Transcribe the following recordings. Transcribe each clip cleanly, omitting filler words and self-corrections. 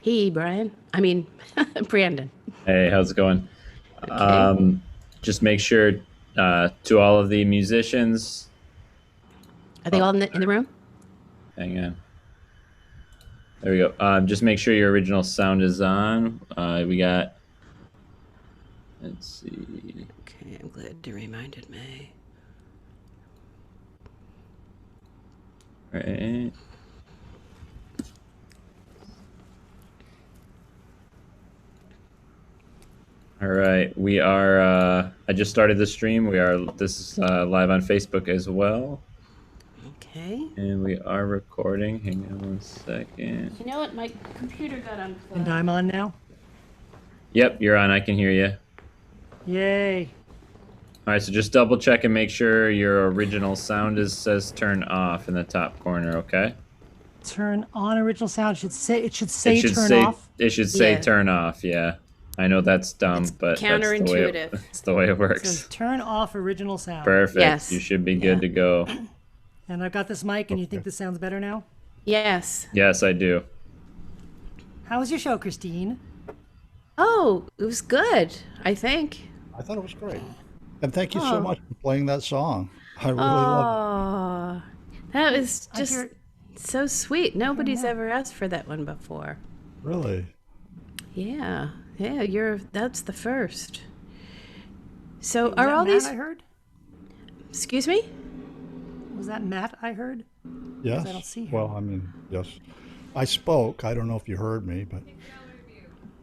Hey, Brian. I mean, Brandon. Hey, how's it going? Okay. Just make sure to all of the musicians. Are they Oh, all in the room? hang on. There we go. Just make sure your original sound is on. We got. Let's see. Okay, I'm glad you reminded me. Right. All right. We are. I just started the stream. We are. This is live on Facebook as well, Okay. and we are recording. Hang on one second. You know what? My computer got And unplugged. I'm on now. Yep, you're on. I can hear you. Yay. All right. So just double check and make sure your original sound is says turn off in the top corner. Okay. Turn on original sound. It should It say should turn say off. it should say Yeah, turn off. Yeah, I know that's dumb, it's but counterintuitive. that's the way it It says works. turn off original sound. Perfect. You Yes. should be good Yeah. to go. And I've got this mic, and you think this sounds better now? Yes. Yes, I do. How was your show, Christine? Oh, it was good, I think. I thought it was great. And thank you so Oh. much for playing that song. I really love it. Oh. That was I just hear so sweet. hearing Nobody's that. ever asked for that one before. Really. Yeah. Yeah, that's the first. So Was are that all Matt these I heard? excuse me? Was that Matt I heard? Because I don't Yes. see him. Well, I mean, yes. I spoke. I don't know if you heard me, but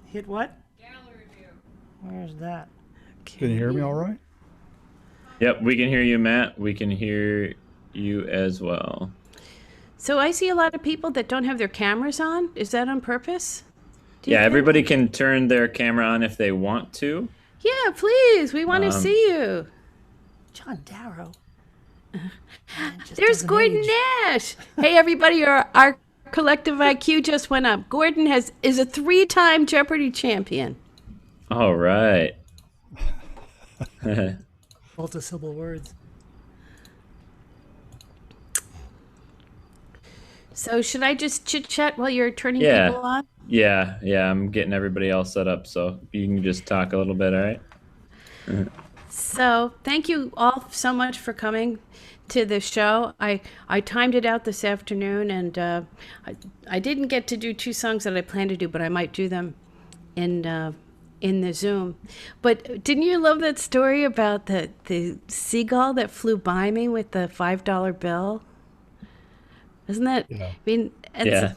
Hit what? Where's that? can you hear me all right? Yep, we can hear you, Matt. We can hear you as well. So I see a lot of people that don't have their cameras on. Is that on purpose? Do you Yeah, think? everybody can turn their camera on if they want to. Yeah, please. We want to Um, see you. John Darrow. Man, just There's doesn't Gordon age. Nash. Hey, everybody! Our collective IQ just went up. Gordon is a three-time Jeopardy champion. All right. Multisyllable words. So should I just chit chat while you're turning people Yeah, on? yeah. I'm getting everybody all set up, so you can just talk a little bit. All right. So thank you all so much for coming to the show. I timed it out this afternoon, and I didn't get to do two songs that I planned to do, but I might do them in in the Zoom. But didn't you love that story about the seagull that flew by me with the $5 bill? Isn't that? I Yeah. mean, it's Yeah.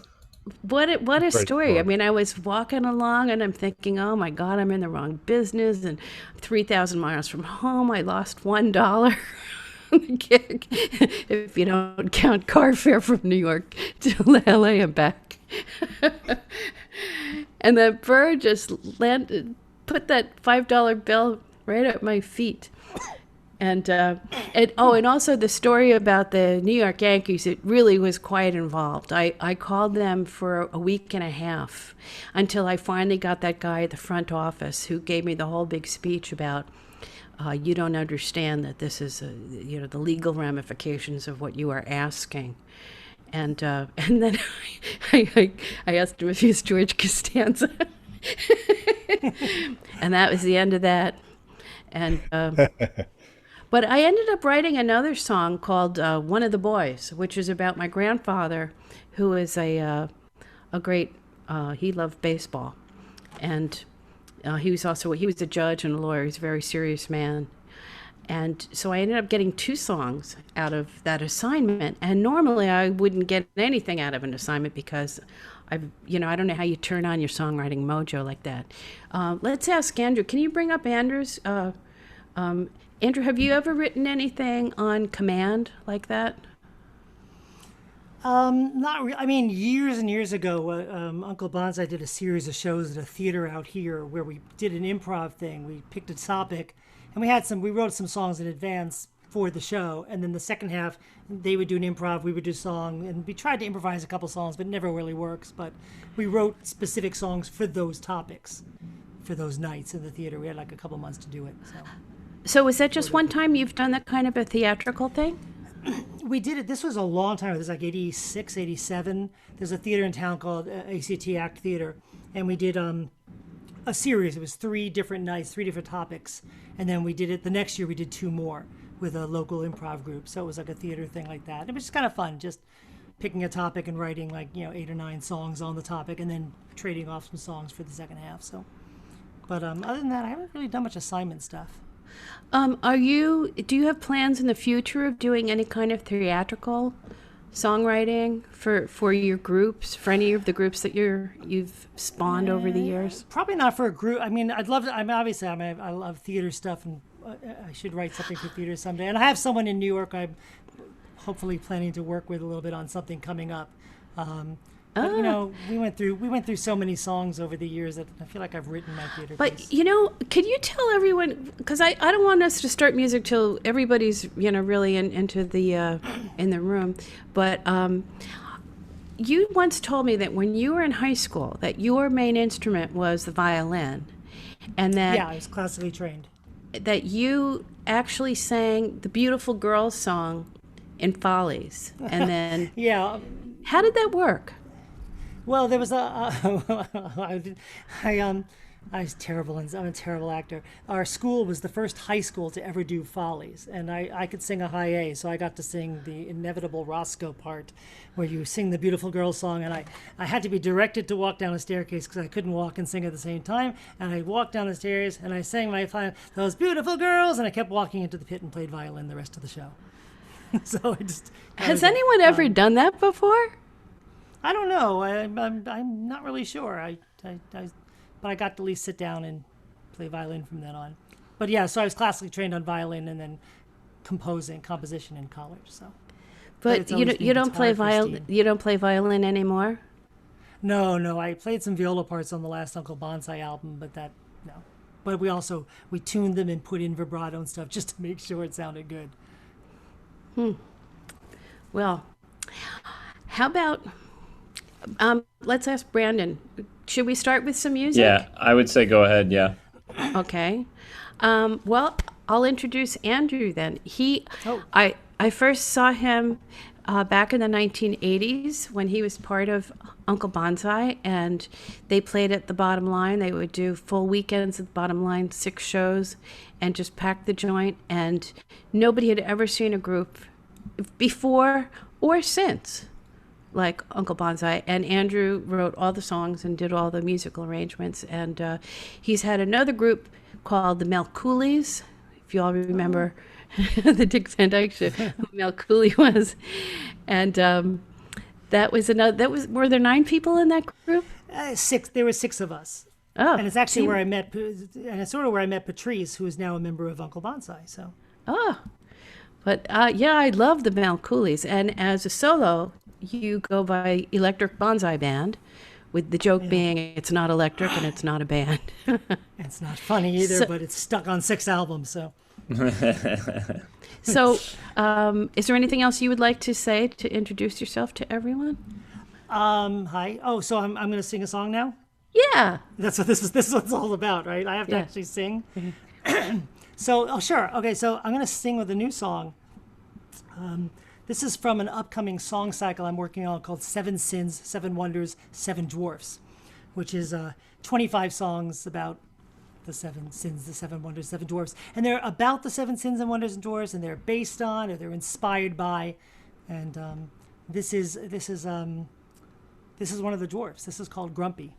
what a Great story. I story. mean, I was walking along and I'm thinking, oh my God, I'm in the wrong business, and 3,000 miles from home, I lost $1 on the gig, if you don't count car fare from New York to LA and back. And that bird just landed, put that $5 bill right at my feet. And also the story about the New York Yankees, it really was quite involved. I called them for a week and a half until I finally got that guy at the front office who gave me the whole big speech about you don't understand that this is the legal ramifications of what you are asking. And then I asked him if he was George Costanza, and that was the end of that. And but I ended up writing another song called "One of the Boys," which is about my grandfather, who is a great. He loved baseball, and he was a judge and a lawyer. He's a very serious man. And so I ended up getting two songs out of that assignment. And normally I wouldn't get anything out of an assignment because I don't know how you turn on your songwriting mojo like that. Let's ask Andrew. Can you bring up Andrew's? Andrew, have you ever written anything on command like that? Not re- I mean, years and years ago, Uncle Bonsai did a series of shows at a theater out here where we did an improv thing. We picked a topic, and we wrote some songs in advance for the show, and then the second half, they would do an improv, we would do song, and we tried to improvise a couple songs, but it never really works. But we wrote specific songs for those topics, for those nights in the theater. We had like a couple months to do it. So So is that just one time you've done that kind of a theatrical thing? we did it. This was a long time ago. This was like 86, 87. There's a theater in town called ACT Act Theater. And we did a series. It was 3 different nights, 3 different topics. And then we did it the next year. We did 2 more with a local improv group. So it was like a theater thing like that. It was just kind of fun, just picking a topic and writing 8 or 9 songs on the topic and then trading off some songs for the second half. So, but other than that, I haven't really done much assignment stuff. Do you have plans in the future of doing any kind of theatrical songwriting for your groups, for any of the groups that you've spawned over the years? Probably not for a group. I mean, I'd love to. I love theater stuff, and I should write something for theater someday. And I have someone in New York I'm hopefully planning to work with a little bit on something coming up. But we went through so many songs over the years that I feel like I've written my theater piece. But could you tell everyone, because I don't want us to start music till everybody's really into the in the room, but you once told me that when you were in high school that your main instrument was the violin, and that I was classically trained. That you actually sang the Beautiful Girls song in Follies, and then Yeah. how did that work? Well, there was I was terrible, and I'm a terrible actor. Our school was the first high school to ever do Follies, and I could sing a high A, so I got to sing the inevitable Roscoe part, where you sing the Beautiful Girls song, and I had to be directed to walk down a staircase because I couldn't walk and sing at the same time, and I walked down the stairs, and I sang those beautiful girls, and I kept walking into the pit and played violin the rest of the show. So Has anyone ever done that before? I don't know. I'm not really sure. But I got to at least sit down and play violin from then on. But yeah, so I was classically trained on violin and then composition in college. So. But you don't play violin. You don't play violin anymore. No. I played some viola parts on the last Uncle Bonsai album, but no. But we tuned them and put in vibrato and stuff just to make sure it sounded good. Well, how about let's ask Brandon. Should we start with some music? Yeah, I would say go ahead. Yeah. Okay. Well, I'll introduce Andrew then. I first saw him back in the 1980s when he was part of Uncle Bonsai, and they played at the Bottom Line. They would do full weekends at the Bottom Line, 6 shows, and just pack the joint. And nobody had ever seen a group before or since like Uncle Bonsai. And Andrew wrote all the songs and did all the musical arrangements. And he's had another group called the Melcoolies, if you all remember the Dick Van Dyke Show, who Mel Cooley was. And were there 9 people in that group? 6. There were 6 of us. Oh, and it's actually where I met, and it's sort of where I met Patrice, who is now a member of Uncle Bonsai. So. Oh, but I love the Melcoolies. And as a solo, you go by Electric Bonsai Band, with the joke being it's not electric and it's not a band. It's not funny either, but it's stuck on 6 albums. So. So, is there anything else you would like to say to introduce yourself to everyone? Hi. Oh, so I'm going to sing a song now? Yeah. That's what this is what it's all about, right? I have to actually sing. So, sure. Okay, so I'm going to sing with a new song. This is from an upcoming song cycle I'm working on called 7 Sins, 7 Wonders, 7 Dwarfs, which is 25 songs about the 7 sins, the 7 wonders, 7 dwarfs. And they're about the 7 sins and wonders and dwarfs, and they're based on, or they're inspired by. And this is one of the dwarfs. This is called Grumpy.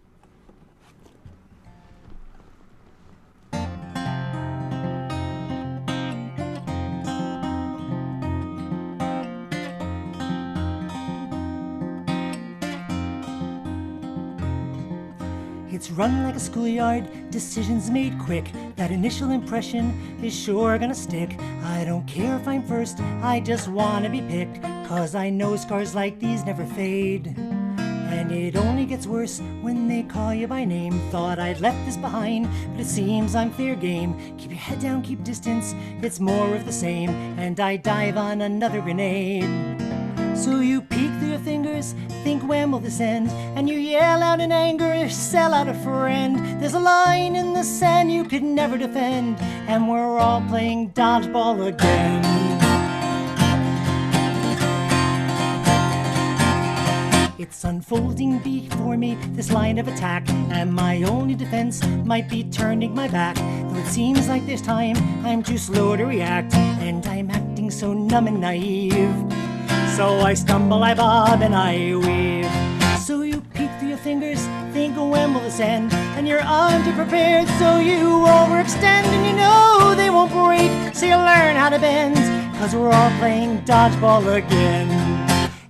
It's run like a schoolyard, decisions made quick. That initial impression is sure gonna stick. I don't care if I'm first, I just wanna be picked. 'Cause I know scars like these never fade. And it only gets worse when they call you by name. Thought I'd left this behind, but it seems I'm fair game. Keep your head down, keep distance, it's more of the same. And I dive on another grenade. So you peek through your fingers, think when will this end? And you yell out in anger, sell out a friend. There's a line in the sand you could never defend, and we're all playing dodgeball again. It's unfolding before me, this line of attack, and my only defense might be turning my back. Though it seems like this time I'm too slow to react, and I'm acting so numb and naive. So I stumble, I bob, and I weave. So you peek through your fingers, think, when will this end? And you're underprepared, so you overextend, and you know they won't break, so you learn how to bend, 'cause we're all playing dodgeball again.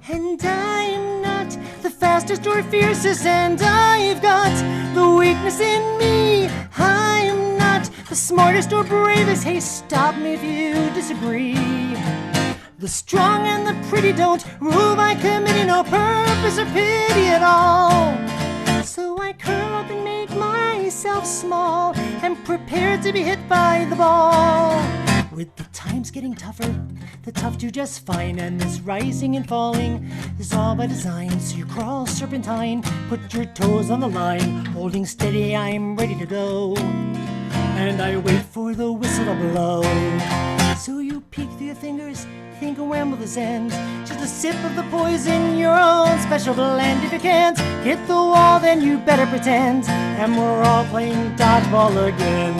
And I'm not the fastest or fiercest, and I've got the weakness in me. I'm not the smartest or bravest, hey, stop me if you disagree. The strong and the pretty don't rule by committee, no purpose or pity at all. So I curl up and make myself small, and prepare to be hit by the ball. With the times getting tougher, the tough do just fine, and this rising and falling is all by design. So you crawl serpentine, put your toes on the line, holding steady, I'm ready to go, and I wait for the whistle to blow. So you peek through your fingers, think, when will this end? Just a sip of the poison, your own special blend. If you can't hit the wall, then you better pretend, and we're all playing dodgeball again.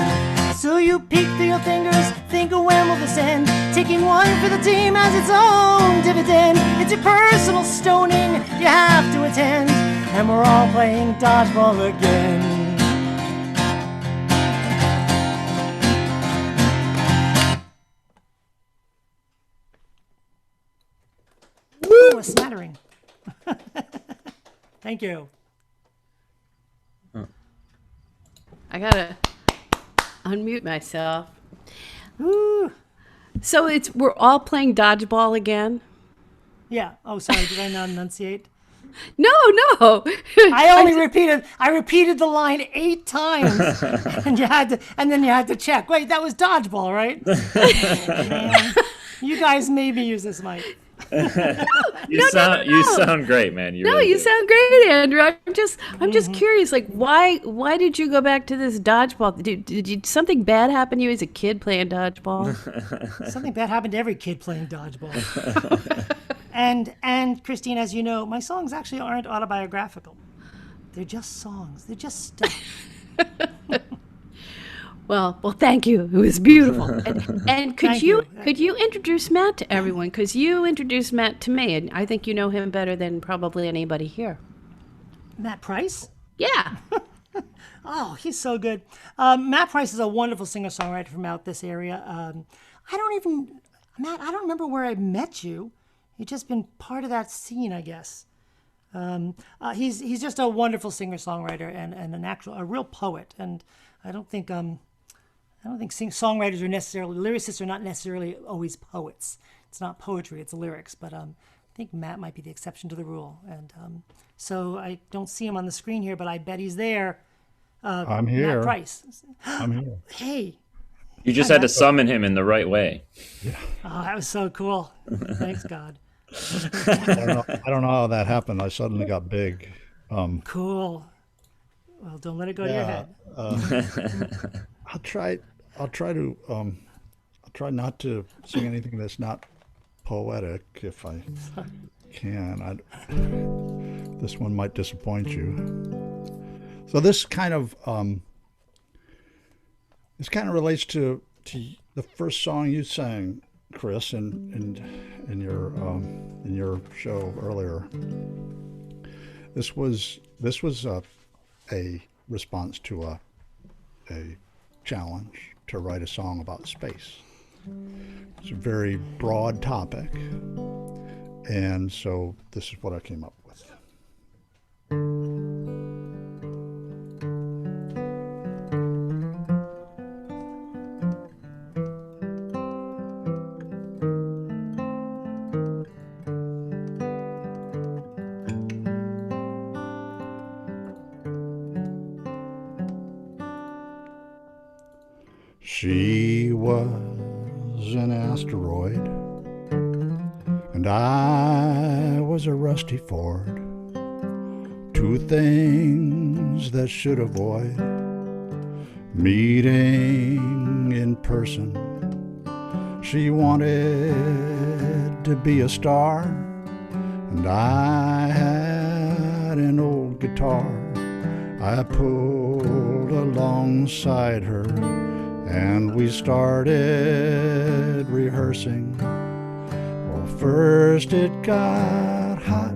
So you peek through your fingers, think, when will this end? Taking one for the team as its own dividend. It's a personal stoning you have to attend, and we're all playing dodgeball again. A smattering. Thank you. I gotta unmute myself. Ooh. So we're all playing dodgeball again? Yeah. Oh, sorry. Did I not enunciate? No. I repeated the line 8 times, and then you had to check. Wait, that was dodgeball, right? Man, you guys made me use this mic. You sound great, man. You sound great, Andrew. I'm just curious. Like, why did you go back to this dodgeball? Did something bad happen to you as a kid playing dodgeball? Something bad happened to every kid playing dodgeball. And Christine, as you know, my songs actually aren't autobiographical. They're just songs. They're just stuff. Well, thank you. It was beautiful. And could you introduce Matt to everyone? Because you introduced Matt to me, and I think you know him better than probably anybody here. Matt Price? Yeah. Oh, he's so good. Matt Price is a wonderful singer-songwriter from out this area. Matt, I don't remember where I met you. You've just been part of that scene, I guess. He's just a wonderful singer-songwriter and a real poet. And I don't think songwriters are necessarily, lyricists are not necessarily always poets. It's not poetry, it's lyrics. But I think Matt might be the exception to the rule. And so I don't see him on the screen here, but I bet he's there. I'm here. Matt Price. I'm here. Hey. You just had to summon him in the right way. Yeah. Oh, that was so cool. Thanks, God. I don't know how that happened. I suddenly got big. Cool. Well, don't let it go to your head. I'll try not to sing anything that's not poetic if I can. This one might disappoint you. So this kind of relates to the first song you sang, Chris, in your show earlier. This was a response to a challenge to write a song about space. It's a very broad topic, and so this is what I came up with. She was an asteroid, and I was a rusty Ford. Two things that should avoid meeting in person. She wanted to be a star, and I had had an old guitar. I pulled alongside her and we started rehearsing. Well, first it got hot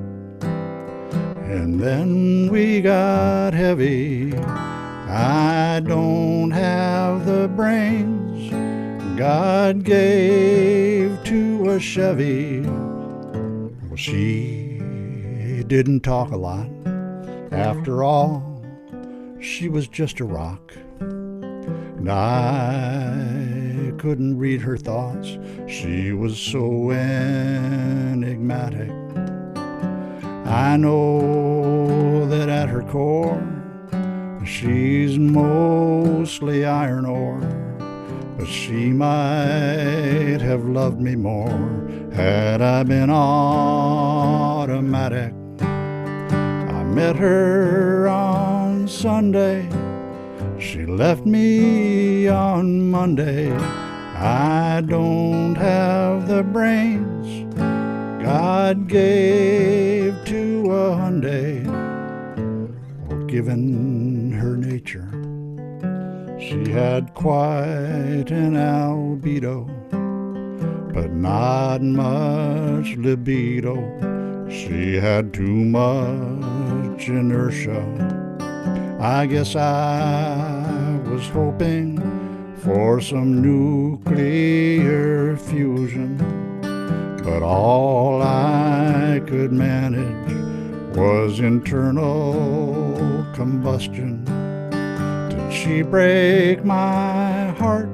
and then we got heavy. I don't have the brains God gave to a Chevy. Well, she didn't talk a lot. After all, she was just a rock. And I couldn't read her thoughts. She was so enigmatic. I know that at her core, she's mostly iron ore. But she might have loved me more had I been automatic. I met her on Sunday. She left me on Monday. I don't have the brains God gave to a Hyundai. Well, given her nature, she had quite an albedo, but not much libido. She had too much inertia. I guess I was hoping for some nuclear fusion, but all I could manage was internal combustion. Did she break my heart?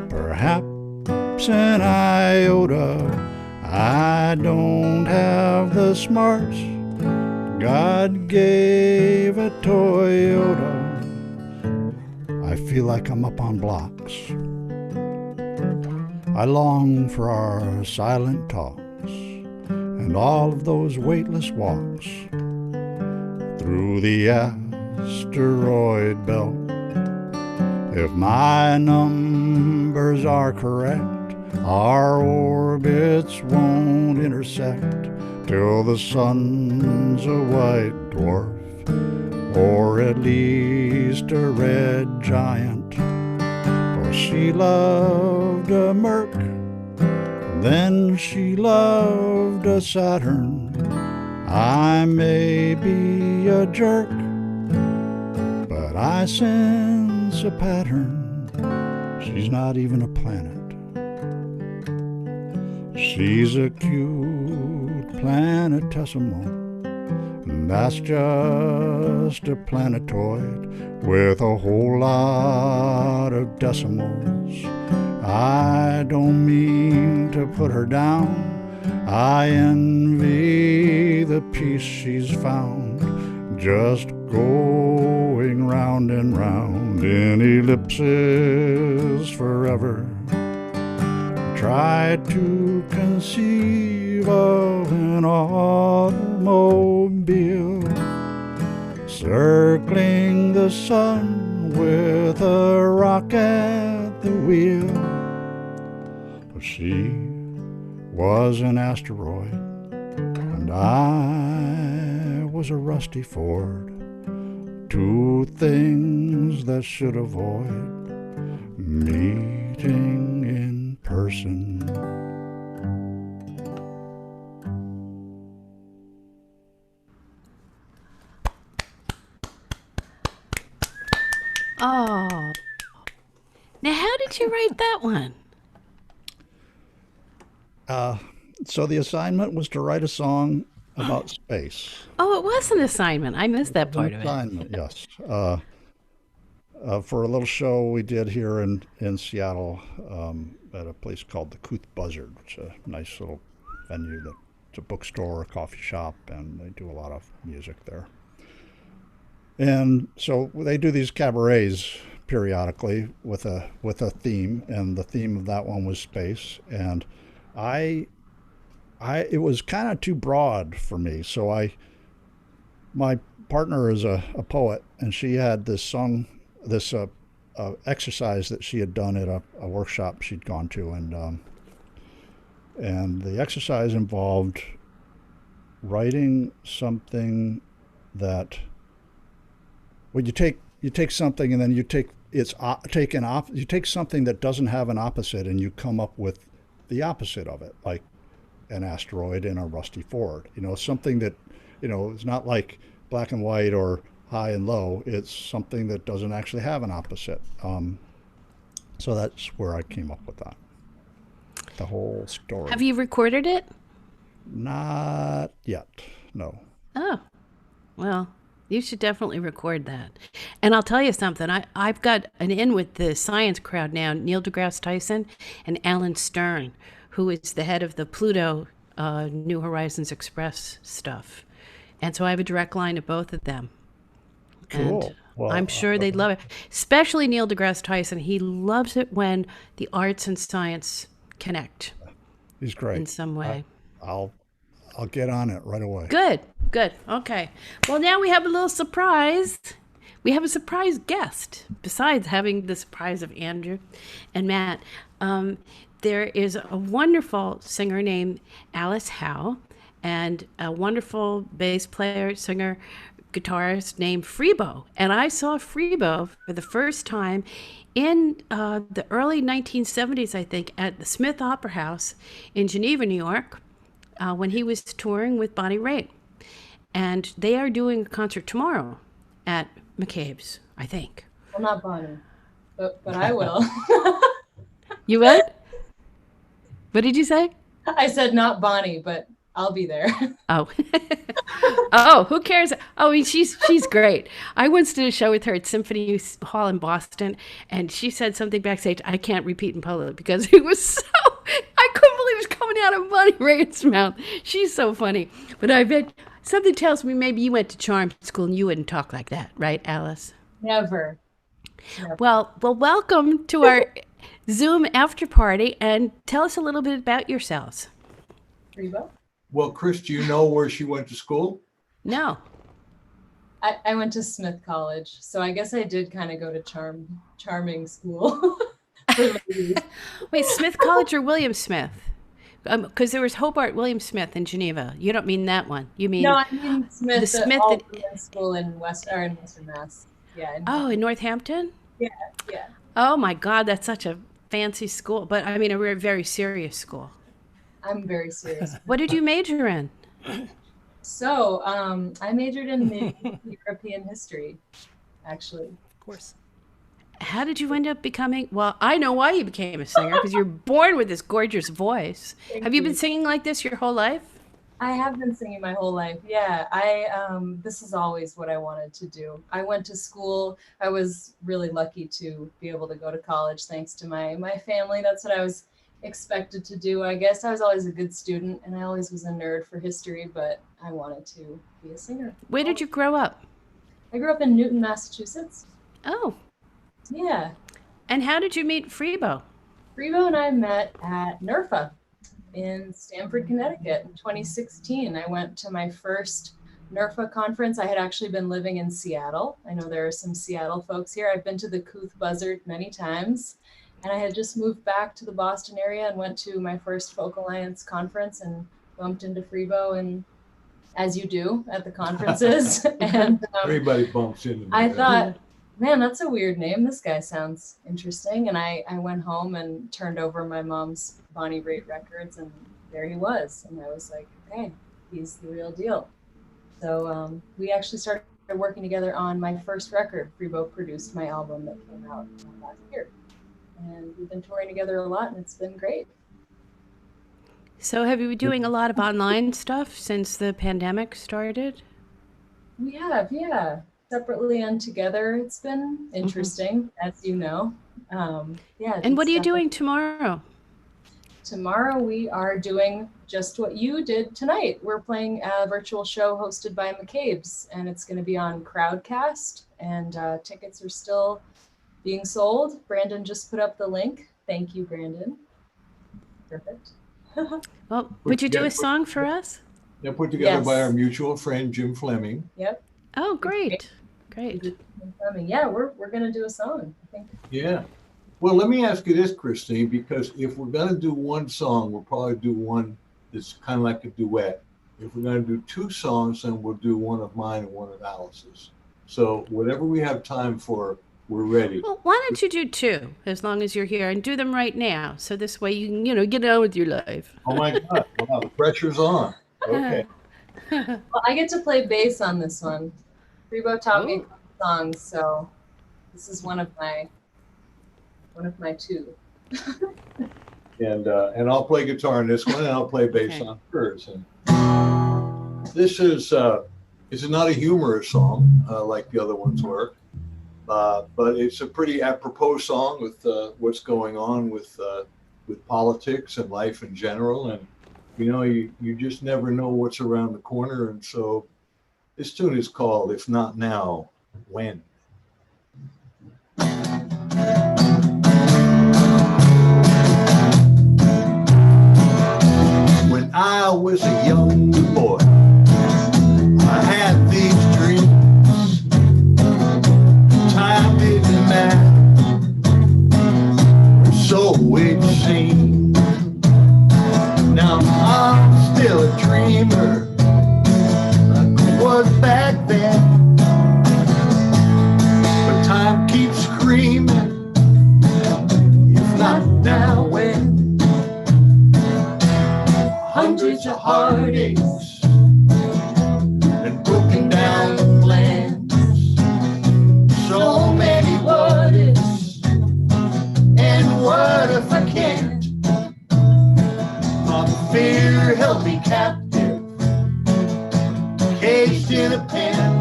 Perhaps an iota. I don't have the smarts God gave a Toyota. I feel like I'm up on blocks. I long for our silent talks and all of those weightless walks through the asteroid belt. If my numbers are correct, our orbits won't intersect till the sun's a white dwarf, or at least a red giant. For she loved a Merc, then she loved a Saturn. I may be a jerk, but I sense a pattern. She's not even a planet. She's a cute planetesimal, and that's just a planetoid with a whole lot of decimals. I don't mean to put her down. I envy the peace she's found, just going round and round in ellipses forever. Tried to conceive of an automobile circling the sun with a rock at the wheel. But she was an asteroid and I was a rusty Ford, two things that should avoid meeting in person. Oh. Now, how did you write that one? So the assignment was to write a song about space. Oh, it was an assignment. I missed that part of it. Assignment, yes. For a little show we did here in Seattle at a place called the Couth Buzzard, which is a nice little venue that it's a bookstore, a coffee shop, and they do a lot of music there. And so they do these cabarets periodically with a theme, and the theme of that one was space. And it was kind of too broad for me, so my partner is a poet, and she had this song, this exercise that she had done at a workshop she'd gone to, and the exercise involved writing something that, well, you take something and then you take you take something that doesn't have an opposite and you come up with the opposite of it, like an asteroid in a rusty Ford. You know, something that, you know, it's not like black and white or high and low. It's something that doesn't actually have an opposite. So that's where I came up with that. The whole story. Have you recorded it? Not yet. No. Oh, well, you should definitely record that. And I'll tell you something. I've got an in with the science crowd now, Neil deGrasse Tyson and Alan Stern, who is the head of the Pluto New Horizons Express stuff. And so I have a direct line to both of them. Cool. And Well, I'm sure they'd love it. Especially Neil deGrasse Tyson. He loves it when the arts and science connect he's great. in some way. I'll get on it right away. Good, good. Okay. Well, now we have a little surprise. We have a surprise guest, besides having the surprise of Andrew and Matt. There is a wonderful singer named Alice Howe and a wonderful bass player, singer, guitarist named Freebo. And I saw Freebo for the first time in the early 1970s, I think, at the Smith Opera House in Geneva, New York, when he was touring with Bonnie Raitt. And they are doing a concert tomorrow at McCabe's, I think. Well, not Bonnie, but I will. You what? What did you say? I said not Bonnie, but I'll be there. Oh, oh, who cares? Oh, I mean, she's great. I once did a show with her at Symphony Hall in Boston, and she said something backstage I can't repeat in public because it was so. I couldn't believe it was coming out of Bonnie Raitt's mouth. She's so funny. But I bet something tells me maybe you went to charm school and you wouldn't talk like that, right, Alice? Never. Well, welcome to our Zoom after party, and tell us a little bit about yourselves. Rebo? Well, Chris, do you know where she went to school? No. I went to Smith College, so I guess I did kind of go to charming school. Wait, Smith College or William Smith? Because there was Hobart William Smith in Geneva. You don't mean that one. You mean No, I mean Smith, the Smith all that- women's school in Western Mass. Yeah. in Northampton? Yeah. Oh my God, that's such a fancy school. But I mean, a very serious school. I'm very serious. What did you major in? So, I majored in medieval European history, actually. Of course. How did you end up becoming? Well, I know why you became a singer, because you're born with this gorgeous voice. Have you been singing like this your whole life? I have been singing my whole life. Yeah, this is always what I wanted to do. I went to school. I was really lucky to be able to go to college thanks to my family. That's what I was expected to do. I guess I was always a good student and I always was a nerd for history, but I wanted to be a singer. Where did you grow up? I grew up in Newton, Massachusetts. Oh, Yeah. and how did you meet Freebo? Rebo and I met at NERFA in Stamford, Connecticut in 2016. I went to my first NERFA conference. I had actually been living in Seattle. I know there are some Seattle folks here. I've been to the Couth Buzzard many times. And I had just moved back to the Boston area and went to my first Folk Alliance conference and bumped into Freebo, and as you do at the conferences. And Everybody bumps into me. I thought, man, that's a weird name. This guy sounds interesting. And I went home and turned over my mom's Bonnie Raitt records, and there he was. And I was like, okay, he's the real deal. So we actually started working together on my first record. Freebo produced my album that came out last year. And we've been touring together a lot, and it's been great. So have you been doing a lot of online stuff since the pandemic started? We have, yeah. Separately and together. It's been interesting, as you know. Yeah. And what are you stuff. doing tomorrow? Tomorrow we are doing just what you did tonight. We're playing a virtual show hosted by McCabe's, and it's going to be on Crowdcast, and tickets are still being sold. Brandon just put up the link. Thank you, Brandon. Perfect. Well, would you do a song for us? They're put together by Yes. our mutual friend, Jim Fleming. Yep. Oh, great. Great. Yeah, we're going to do a song, I think. Yeah. Well, let me ask you this, Christine, because if we're going to do one song, we'll probably do one that's kind of like a duet. If we're going to do 2 songs, then we'll do one of mine and one of Alice's. So whatever we have time for, we're ready. Well, why don't you do 2 as long as you're here and do them right now? So this way you can, you know, get on with your life. Oh my God! Wow, the pressure's on. Okay. Well, I get to play bass on this one. Rebo taught me a Ooh. couple songs, so this is one of my 2. And I'll play guitar on this one, and I'll play bass Okay. on hers. And this is not a humorous song like the other ones were, but it's a pretty apropos song with what's going on with politics and life in general. And you know, you just never know what's around the corner. And so this tune is called "If Not Now, When." When I was a young boy, I had these dreams. Time didn't matter, so it seemed. Now I'm still a dreamer, like I was back then. But time keeps screaming, if not now, when? Hundreds of heartaches and broken down plans. So many what ifs, and what if I can't? My fear held me captive, caged in a pen.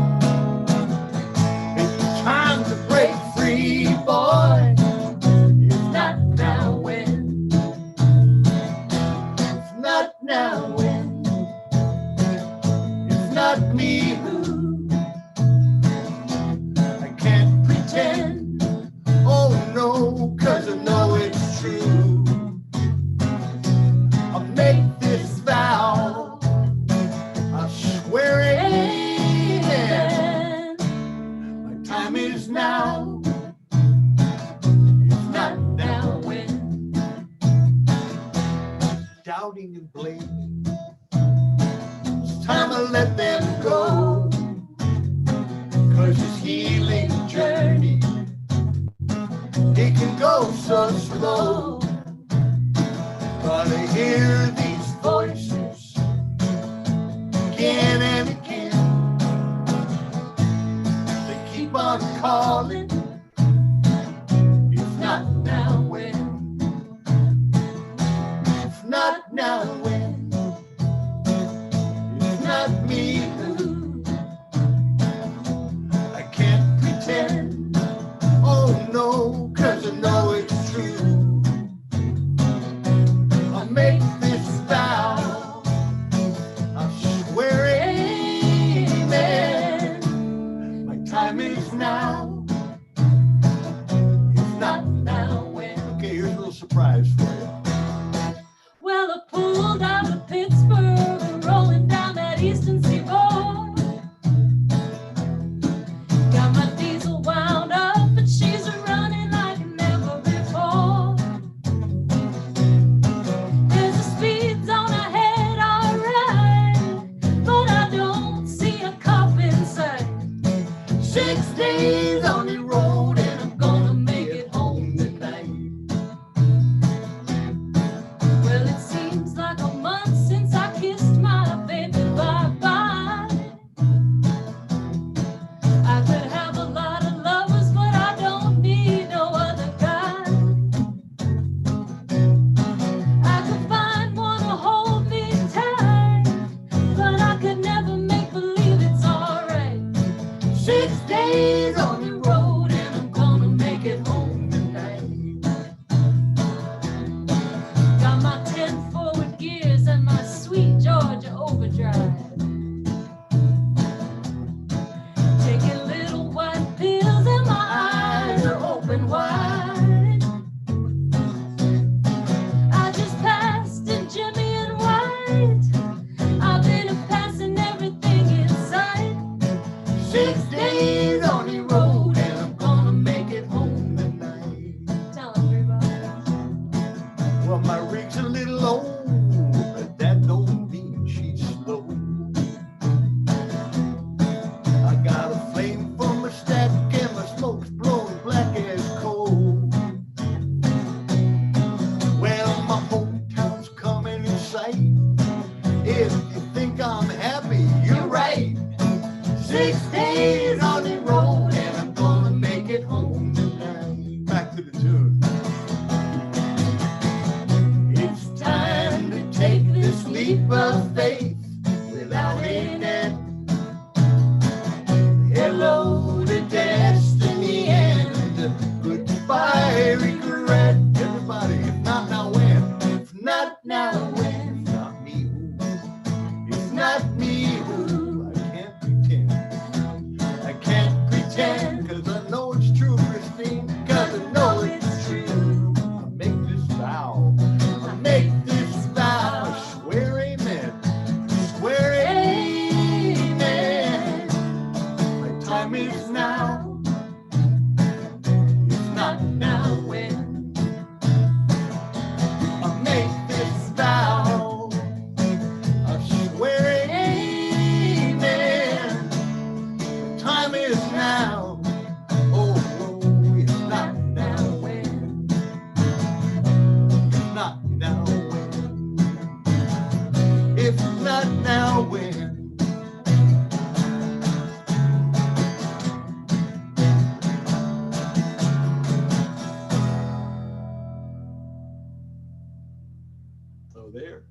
It's time to break free, boy. If not now, when? If not now, when? If not me, who? I can't pretend. Oh no, 'cause I know it's true. I'll make this vow, I swear it, amen. My time is now. If not now, when? Doubting and blaming, it's time I let them go. 'Cause this healing journey, it can go so slow. But I hear these voices again and again. They keep on calling. If not now, when? If not now, when? If not me, who? I can't pretend. Oh no, 'cause I know it's true. I'll make this vow, I swear it, amen. My time is now. If not now, when? Okay, here's a little surprise for you. Well, I pulled out of Pittsburgh and rolling down that eastern seaboard. Got my diesel wound up, but she's running like never before. There's a speed zone ahead, alright, but I don't see a cop in sight. 6 days on the road and I'm gonna make it home tonight. Well, it seems like a month since I kissed my baby bye-bye. I could have a lot of lovers, but I don't need no other guy. I could find one to hold me tight, but I could never make believe it's alright. 6 days on the road and I'm gonna make it home tonight. Got my 10 forward gears and my sweet Georgia overdrive. Taking little white pills and my eyes are open wide. I just passed in Jimmy and White. I've been passing everything in sight. 6 days on the road and I'm gonna make it home tonight. Tell everybody. Well, my rig's a little old, but that don't mean she's slow. Cherry Correct. Everybody, if not now when? If not now when? If not me who? If not me who? I can't pretend. I can't pretend, cause I know it's true, Christine. Cause I know it's true. I make this vow. I make this vow. I swear amen. Swear amen. My time is now. If not now, when? I make this vow. I swear amen. The time is now. Oh, if not now, when? If not now, when? If not now, when? So there.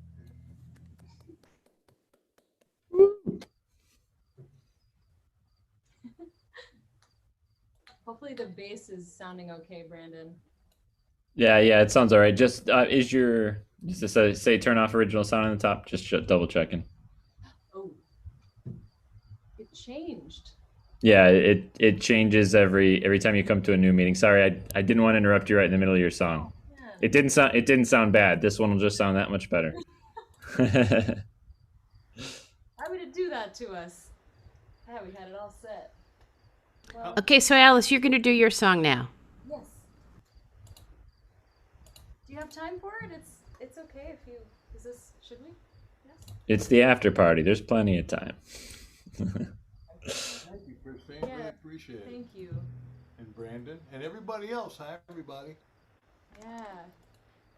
Hopefully the bass is sounding okay, Brandon. Yeah, it sounds all right. Just is your just to say turn off original sound on the top? Just double checking. Oh, it changed. Yeah, it changes every time you come to a new meeting. Sorry, I didn't want to interrupt you right in the middle of your song. Yeah. It didn't sound bad. This one will just sound that much better. Why would it do that to us? Yeah, we had it all set. Well, Okay, so Alice, you're going to do your song now. yes. Do you have time for it? It's okay if you. Should we? Yes. It's the after party. There's plenty of time. Thank you, Christine. Yeah. Really appreciate it. Thank you. And Brandon and everybody else. Hi, everybody. Yeah.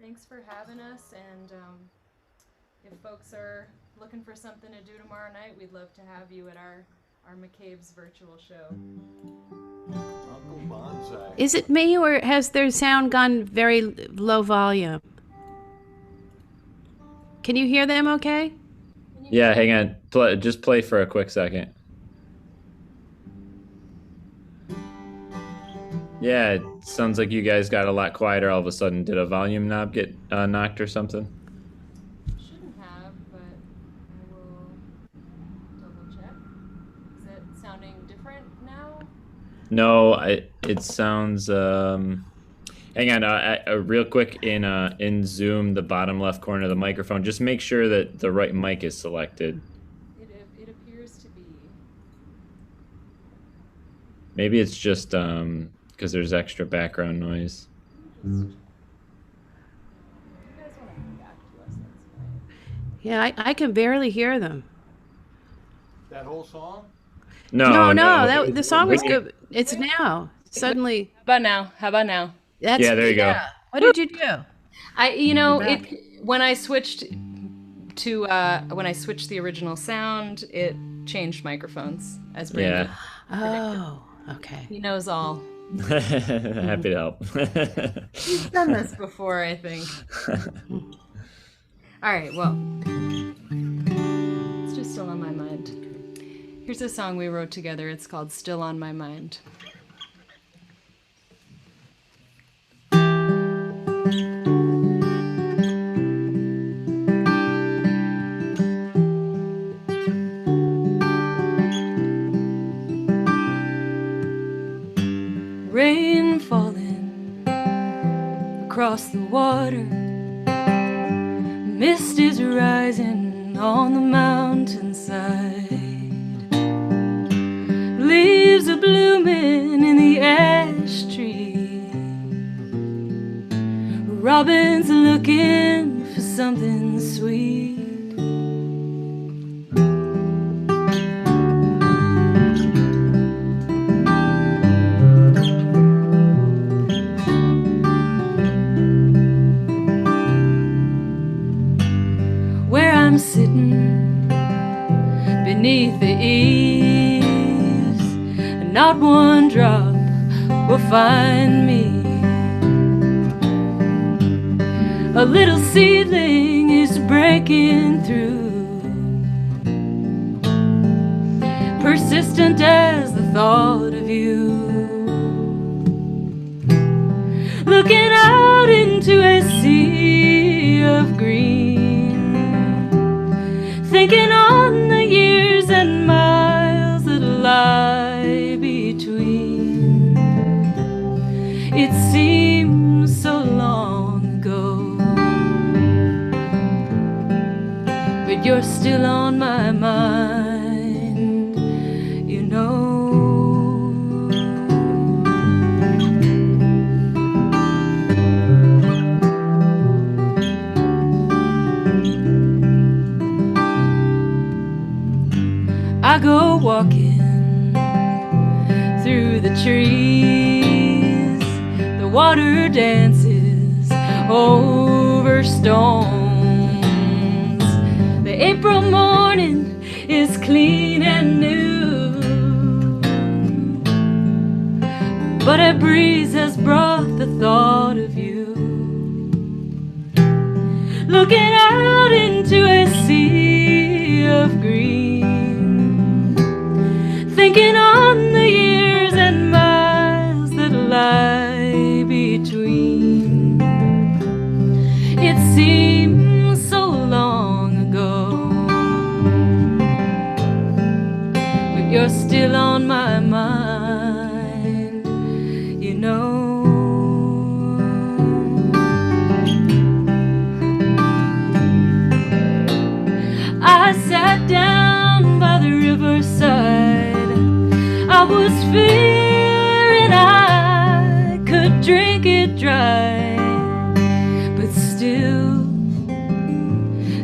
Thanks for having us. And if folks are looking for something to do tomorrow night, we'd love to have you at our McCabe's virtual show. Uncle Bonsai. Is it me, or has their sound gone very low volume? Can you hear them okay? Yeah, hang on. Just play for a quick second. Yeah, it sounds like you guys got a lot quieter all of a sudden. Did a volume knob get knocked or something? Shouldn't have, but I will double check. Is it sounding different now? No, it sounds. Hang on, real quick in Zoom, the bottom left corner of the microphone. Just make sure that the right mic is selected. It appears to be. Maybe it's just because there's extra background noise. If you guys want to come back to us, that's fine. Yeah, I can barely hear them. That whole song? No, the song was good. It's now. Suddenly. How about now? How about now? That's, Yeah, there you go. What did you do? When I switched the original sound, it changed microphones as Brandon. Yeah. Oh, okay. He knows all. Happy to help. He's done this before, I think. All right, well, it's just still on my mind. Here's a song we wrote together. It's called Still on My Mind. Rain falling across the water, mist is rising on the mountainside, leaves are blooming in the ash tree, robin's looking for something sweet. I'm sitting beneath the eaves, and not one drop will find me. A little seedling is breaking through, persistent as the thought of you. looking out into a sea of green, thinking on the years and miles that lie between. It seems so long ago, but you're still on my mind, you know. I go walking through the trees, the water dances over stones. The April morning is clean and new, but a breeze has brought the thought of you, looking out into a sea of green, thinking on the years and miles that lie between. It seems so long ago, but you're still on my mind, you know. I sat down by the riverside. I was fearing I could drink it dry, but still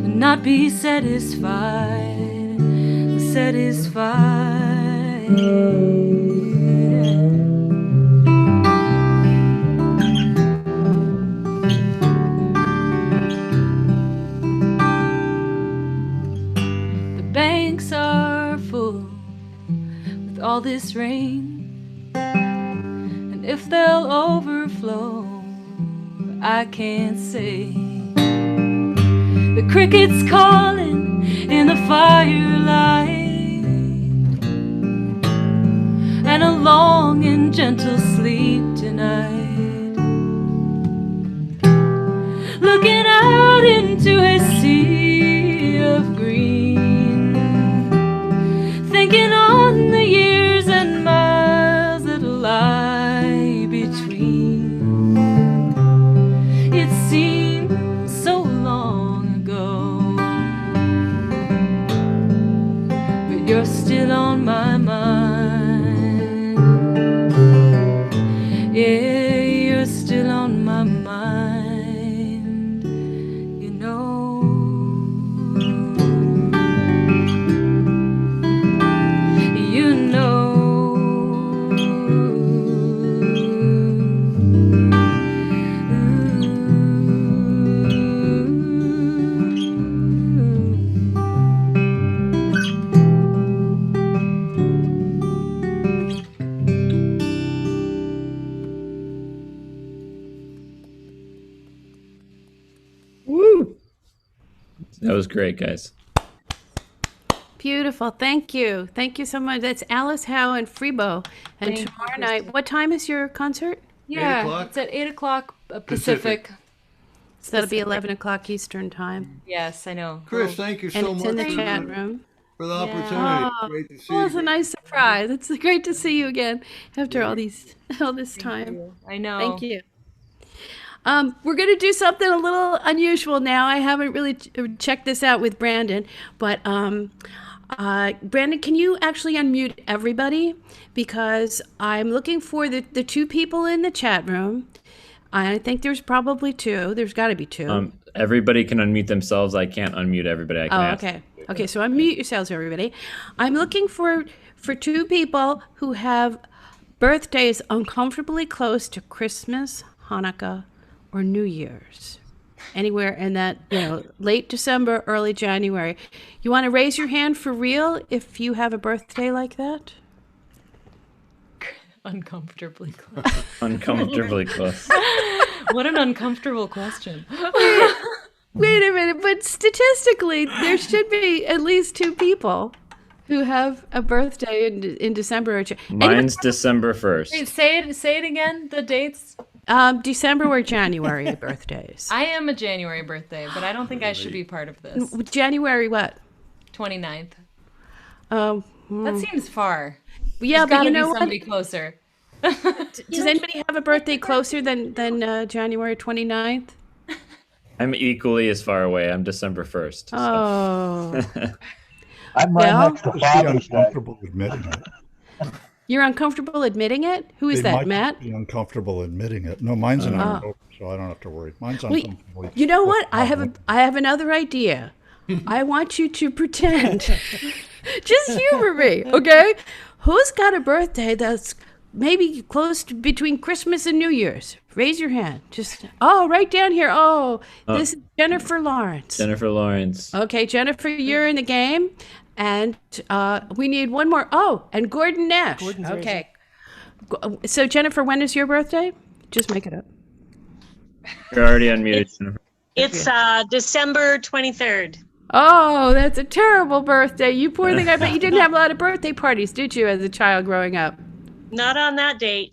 not be satisfied. The banks are full with all this rain, and if they'll overflow, I can't say. The crickets calling in the firelight, and a long and gentle sleep tonight, looking out into a sea of green, thinking on the years and miles that lie between. It seems so long ago, but you're still on my mind. Yeah, you're still on my mind, you know. You know. Woo! That was great, guys. Beautiful. Thank you. Thank you so much. That's Alice Howe and Freebo. And Thank you, tomorrow night, Kristen. what time is your concert? Yeah, 8:00? it's at 8 o'clock Pacific. Pacific. So that'll be 11 o'clock Eastern time. Yes, I know. Chris, thank you And so it's much in the for chat room. for the opportunity. Oh, Great to see well, you. it's a nice surprise. It's great to see you again after all this time. I know. Thank you. We're going to do something a little unusual now. I haven't really checked this out with Brandon, but Brandon, can you actually unmute everybody? Because I'm looking for the two people in the chat room. I think there's probably two. There's got to be two. Everybody can unmute themselves. I can't unmute everybody. I can ask. Okay. Okay, so unmute yourselves, everybody. I'm looking for two people who have birthdays uncomfortably close to Christmas, Hanukkah, or New Year's. Anywhere in that, late December, early January. You want to raise your hand for real if you have a birthday like that? Uncomfortably close. Uncomfortably close. What an uncomfortable question. Wait a minute, but statistically, there should be at least two people who have a birthday in December or January. Mine's December 1st. Wait, say it again. The dates. December or January birthdays? I am a January birthday, but I don't think I should be part of this. January what? 29th. Um, That seems far. yeah, There's but gotta you be know what? somebody closer. Does anybody have a birthday closer than January 29th? I'm equally as far away. I'm December 1st. So. Oh, I'm right Well- next to Just be Father's Day. uncomfortable admitting it. you're uncomfortable admitting it? Who is They that, might Matt? be uncomfortable admitting it. No, mine's in October, so I don't have to worry. Mine's Well, uncomfortable. you know what? I have another idea. I want you to pretend. Just humor me, okay? Who's got a birthday that's maybe close to between Christmas and New Year's? Raise your hand. Just right down here. This is Jennifer Lawrence. Jennifer Lawrence. Okay, Jennifer, you're in the game, and we need one more. Oh, and Gordon Nash. Gordon's Okay. So Jennifer, when is your birthday? Just make it up. You're already unmuted, Jennifer. It's December 23rd. Oh, that's a terrible birthday. You poor thing. I bet you didn't have a lot of birthday parties, did you, as a child growing up? Not on that date.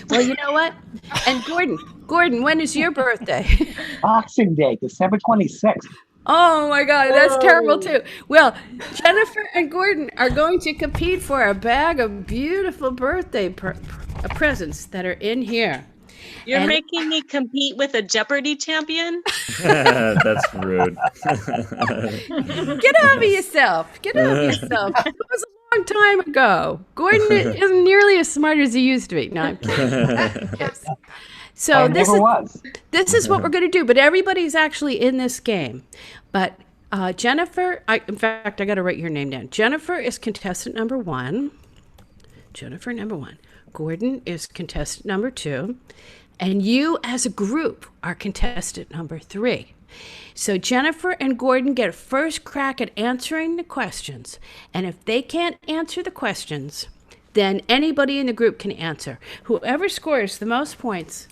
Well, you know what? And Gordon, when is your birthday? Boxing Day, December 26th. Oh my God, that's terrible too. Well, Jennifer and Gordon are going to compete for a bag of beautiful birthday presents that are in here. You're And- making me compete with a Jeopardy champion? That's rude. Get over yourself. Get over yourself. It was a long time ago. Gordon isn't nearly as smart as he used to be. No, I'm kidding. Yes. So I never was. this is what we're going to do. But everybody's actually in this game. But Jennifer, in fact, I got to write your name down. Jennifer is contestant number 1. Jennifer, number 1. Gordon is contestant number 2. And you as a group are contestant number 3. So Jennifer and Gordon get a first crack at answering the questions. And if they can't answer the questions, then anybody in the group can answer. Whoever scores the most points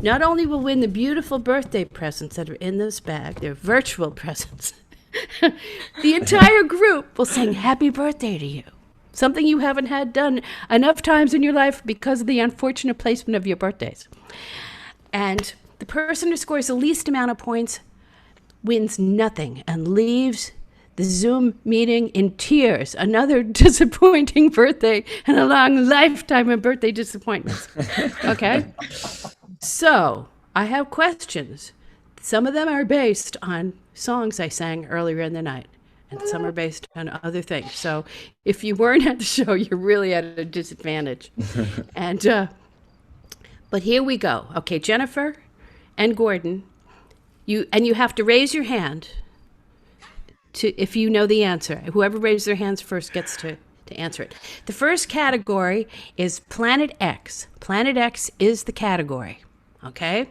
not only will win the beautiful birthday presents that are in this bag, they're virtual presents. The entire group will sing happy birthday to you. Something you haven't had done enough times in your life because of the unfortunate placement of your birthdays. And the person who scores the least amount of points wins nothing and leaves the Zoom meeting in tears. Another disappointing birthday and a long lifetime of birthday disappointments. Okay? So, I have questions. Some of them are based on songs I sang earlier in the night, and some are based on other things. So, if you weren't at the show, you're really at a disadvantage. And, but here we go. Okay, Jennifer and Gordon, you have to raise your hand if you know the answer. Whoever raises their hands first gets to answer it. The first category is Planet X. Planet X is the category. Okay?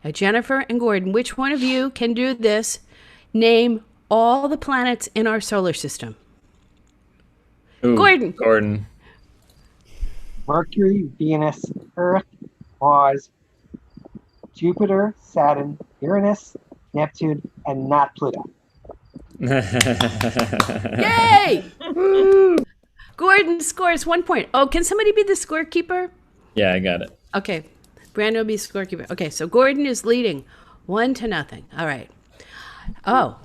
Now, Jennifer and Gordon, which one of you can do this? Name all the planets in our solar system. Ooh, Gordon. Mercury, Venus, Earth, Mars, Jupiter, Saturn, Uranus, Neptune, and not Pluto. Yay! Woo! Gordon scores 1 point. Oh, can somebody be the scorekeeper? Yeah, I got it. Okay. Brando will be scorekeeper. Okay, so Gordon is leading 1-0. All right. Oh,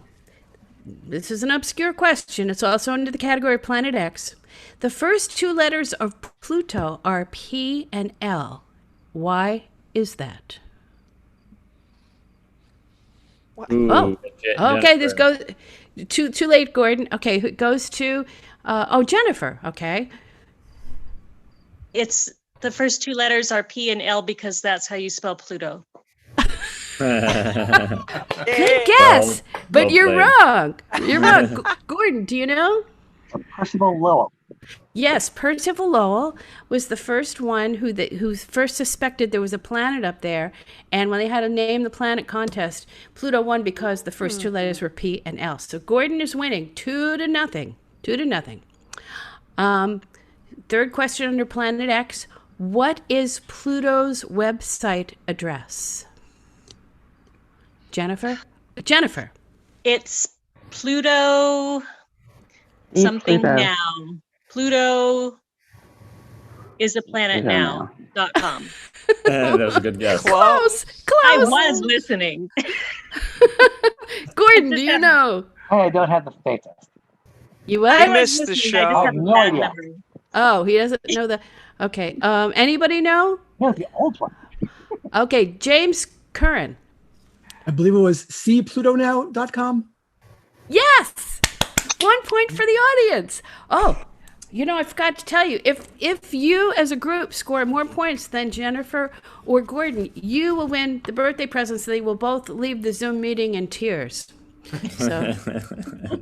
this is an obscure question. It's also under the category of Planet X. The first 2 letters of Pluto are P and L. Why is that? Ooh, Oh, okay. This Jennifer. goes too late, Gordon. Okay, it goes to Jennifer. Okay. It's the first 2 letters are P and L because that's how you spell Pluto. Good guess, but well you're played. wrong. You're wrong. Gordon, do you know? Percival Lowell. Yes, Percival Lowell was the first one who first suspected there was a planet up there, and when they had to name the planet contest, Pluto won because the first 2 letters were P and L. So Gordon is winning 2-0. 2-0. Third question under Planet X: what is Pluto's website address? Jennifer. It's Pluto something Pluto. now. Pluto. isaplanetnow.com. That was a good guess. Close. I Close. was listening. Gordon, do you know? I don't have the faintest. You I what? was missed the listening, I show. just I have have a no bad idea. memory. Oh, he doesn't know the. Okay. Anybody know? No, the old one. Okay, James Curran. I believe it was cplutonow.com. Yes. 1 point for the audience. Oh, I forgot to tell you. If you as a group score more points than Jennifer or Gordon, you will win the birthday presents. They will both leave the Zoom meeting in tears. So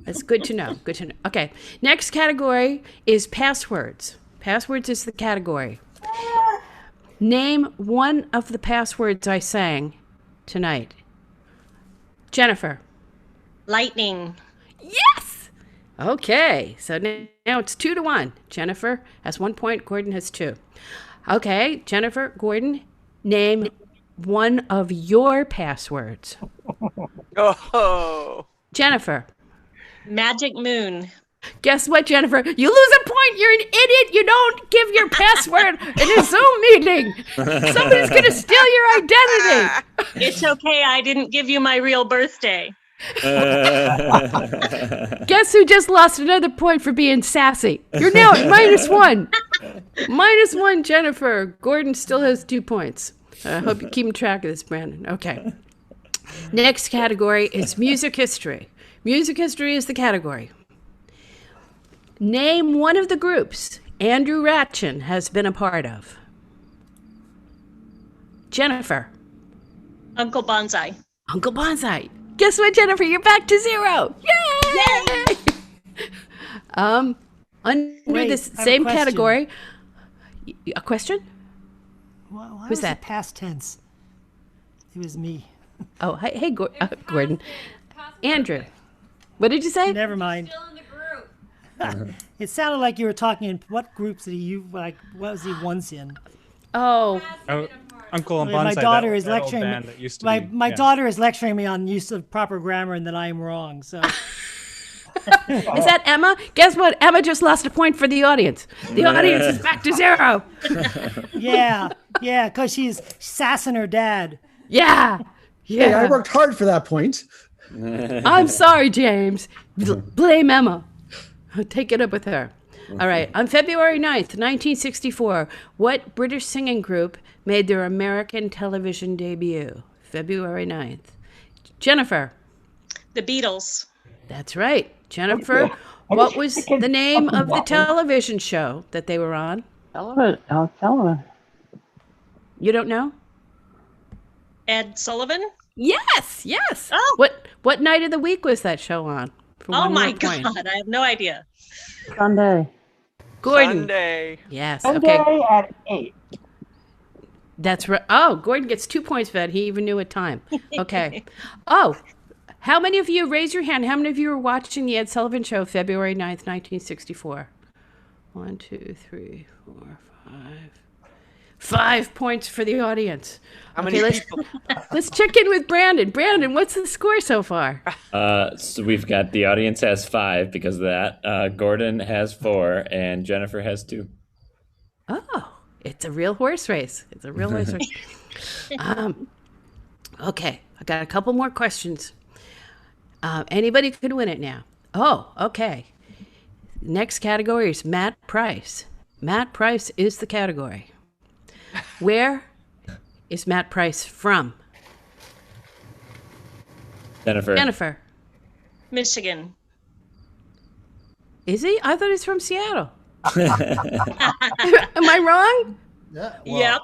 it's good to know. Good to know. Okay. Next category is passwords. Passwords is the category. Name one of the passwords I sang tonight. Jennifer. Lightning. Yes. Okay. So now it's 2-1. Jennifer has 1 point. Gordon has 2. Okay. Jennifer, Gordon, name one of your passwords. Oh. Jennifer. Magic Moon. Guess what, Jennifer? You lose a point. You're an idiot. You don't give your password in a Zoom meeting. Somebody's going to steal your identity. It's okay. I didn't give you my real birthday. Guess who just lost another point for being sassy? You're now at -1. -1, Jennifer. Gordon still has 2 points. I hope you're keeping track of this, Brandon. Okay. Next category is music history. Music history is the category. Name one of the groups Andrew Ratchin has been a part of. Jennifer. Uncle Bonsai. Uncle Bonsai. Guess what, Jennifer? You're back to 0. Yay! Under Wait, this I have a same question. category. A question? Why Who's was that? it past tense? It was me. Oh, hey, Gordon. Andrew. What did you say? Never mind. Still in the group. It sounded like you were talking in what groups did he like? What was he once in? Oh, Uncle and I mean, Bonsai. my daughter that, is that old lecturing band me. that used to My be, my yeah. daughter is lecturing me on use of proper grammar, and that I am wrong. So is that Emma? Guess what? Emma just lost a point for the audience. The audience is back to 0. yeah, because she's sassing her dad. Yeah. Hey, I Yeah. worked hard for that point. I'm sorry, James. Blame Emma. Take it up with her. All right. On February 9th, 1964, what British singing group made their American television debut? February 9th. Jennifer. The Beatles. That's right. Jennifer, what was the name of the television show that they were on? Sullivan. You don't know? Ed Sullivan. Yes. Oh. What night of the week was that show on? For Oh one my more point. God. I have no idea. Sunday. Gordon. Sunday. Yes. Sunday Okay. at 8. That's right. Oh, Gordon gets 2 points for that. He even knew what time. Okay. Oh, how many of you, raise your hand, how many of you were watching the Ed Sullivan Show February 9th, 1964? 1, 2, 3, 4, 5. 5 points for the audience. How many people? Let's check in with Brandon. Brandon, what's the score so far? So we've got the audience has 5 because of that. Gordon has 4 and Jennifer has 2. Oh, it's a real horse race. It's a real horse race. Okay, I got a couple more questions. Anybody could win it now. Oh, okay. Next category is Matt Price. Matt Price is the category. Where is Matt Price from? Jennifer. Michigan. Is he? I thought he's from Seattle. Am I wrong? Yeah. Yep.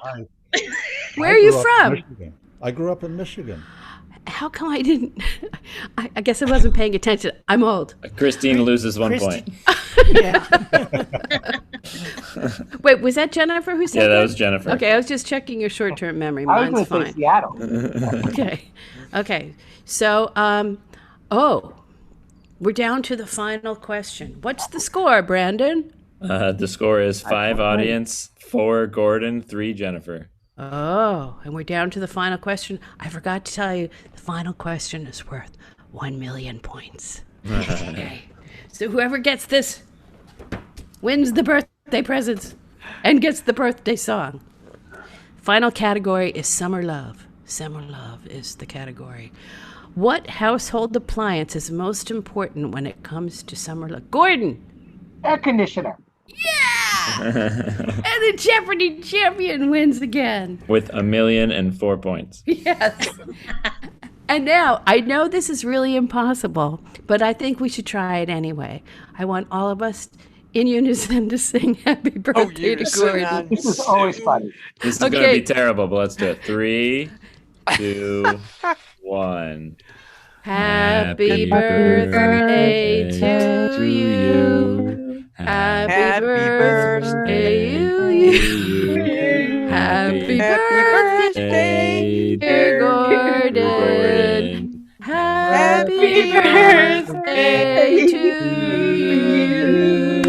Where are you from? Michigan. I grew up in Michigan. How come I didn't? I guess I wasn't paying attention. I'm old. Christine loses 1 Christi- point. Yeah. Wait, was that Jennifer who said Yeah, that? that was Jennifer. Okay, I was just checking your short-term memory. I was Mine's going to say fine. Seattle. Okay. So, we're down to the final question. What's the score, Brandon? The score is 5 audience, 4 Gordon, 3 Jennifer. Oh, and we're down to the final question. I forgot to tell you, the final question is worth 1 million points. Okay. So whoever gets this wins the birthday presents. and gets the birthday song. Final category is summer love. Summer love is the category. What household appliance is most important when it comes to summer love? Gordon! Air conditioner. And the Jeopardy champion wins again. With 1,000,004 points. Yes. And now, I know this is really impossible, but I think we should try it anyway. I want all of us in unison to sing happy birthday to Gordon. This is always funny. This is going to be terrible, but let's do it. 3, 2, 1. Happy birthday to you. Happy birthday to you. Happy birthday, dear Gordon. Happy birthday to you.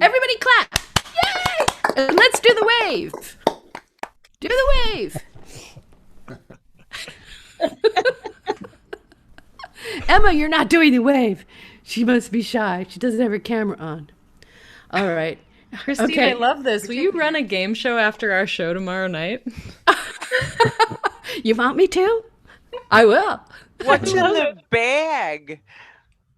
Everybody clap. Yay! And let's do the wave. Do the wave. Emma, you're not doing the wave. She must be shy. She doesn't have her camera on. All right. Christine, Okay. I love this. Will you run a game show after our show tomorrow night? You want me to? I will. What's in the bag?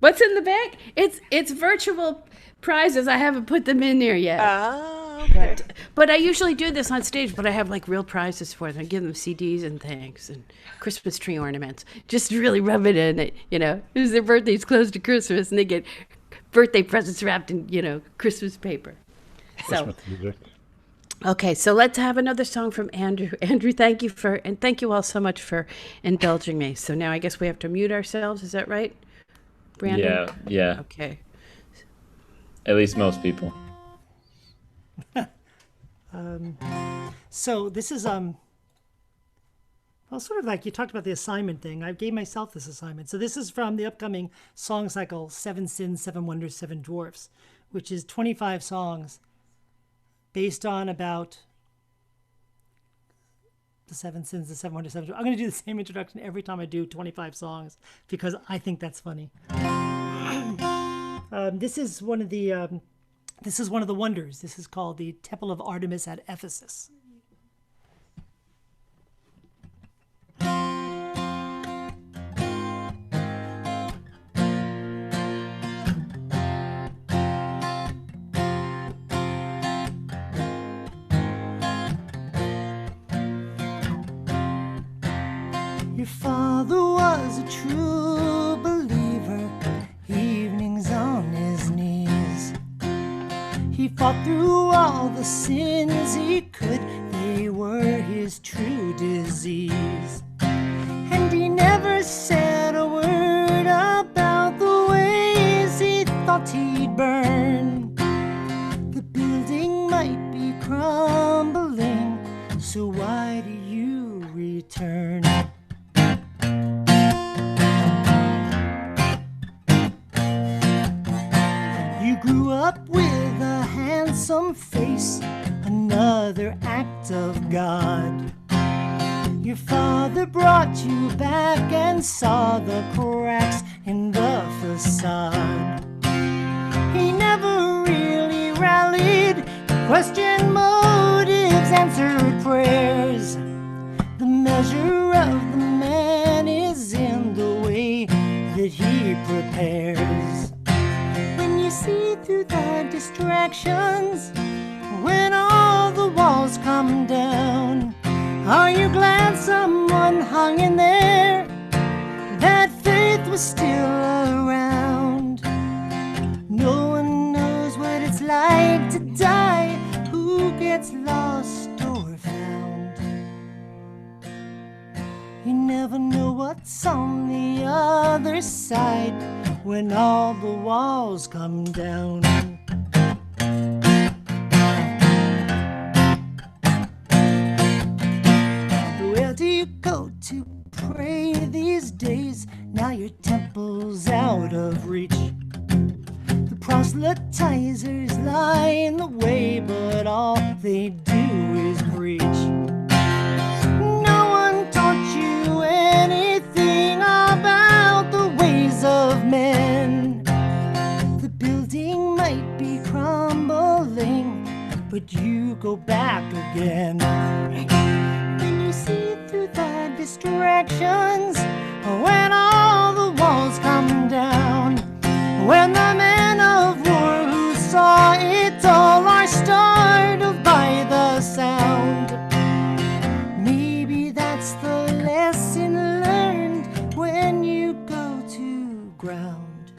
What's in the bag? It's virtual prizes. I haven't put them in there yet. Oh, okay. But I usually do this on stage, but I have like real prizes for them. I give them CDs and things and Christmas tree ornaments. Just really rub it in. It's their birthday's close to Christmas and they get birthday presents wrapped in, Christmas paper. So, okay, so let's have another song from Andrew. Andrew, thank you all so much for indulging me. So now I guess we have to mute ourselves. Is that right, Brandon? Yeah. Okay. At least most people. So this is well, sort of like you talked about the assignment thing. I gave myself this assignment. So this is from the upcoming song cycle, 7 Sins, 7 Wonders, 7 Dwarfs, which is 25 songs based on about the 7 Sins, the 7 Wonders, 7 Dwarfs. I'm going to do the same introduction every time I do 25 songs because I think that's funny. This is one of the wonders. This is called the Temple of Artemis at Ephesus. Your father was a true believer, evenings on his knees. He fought through all the sins he could, they were his true disease. And he never said a word about the ways he thought he'd burn. The building might be crumbling, so why do you return? You grew up with a handsome face, another act of God. Your father brought you back and saw the cracks in the facade. He never really rallied, questioned motives, answered prayers. The measure of the man is in the way that he prepares. When you see through the distractions, when all the walls come down, are you glad someone hung in there, that faith was still around? No one knows what it's like to die, who gets lost or found. You never know what's on the other side when all the walls come down. Where do you go to pray these days? Now your temple's out of reach. The proselytizers lie in the way, but all they do is preach. No one taught you anything about the ways of men. The building might be crumbling, but would you go back again? When you see through the distractions, when all the walls come down, when the men of war who saw it all are startled by the sound. Maybe that's the lesson learned when you go to ground.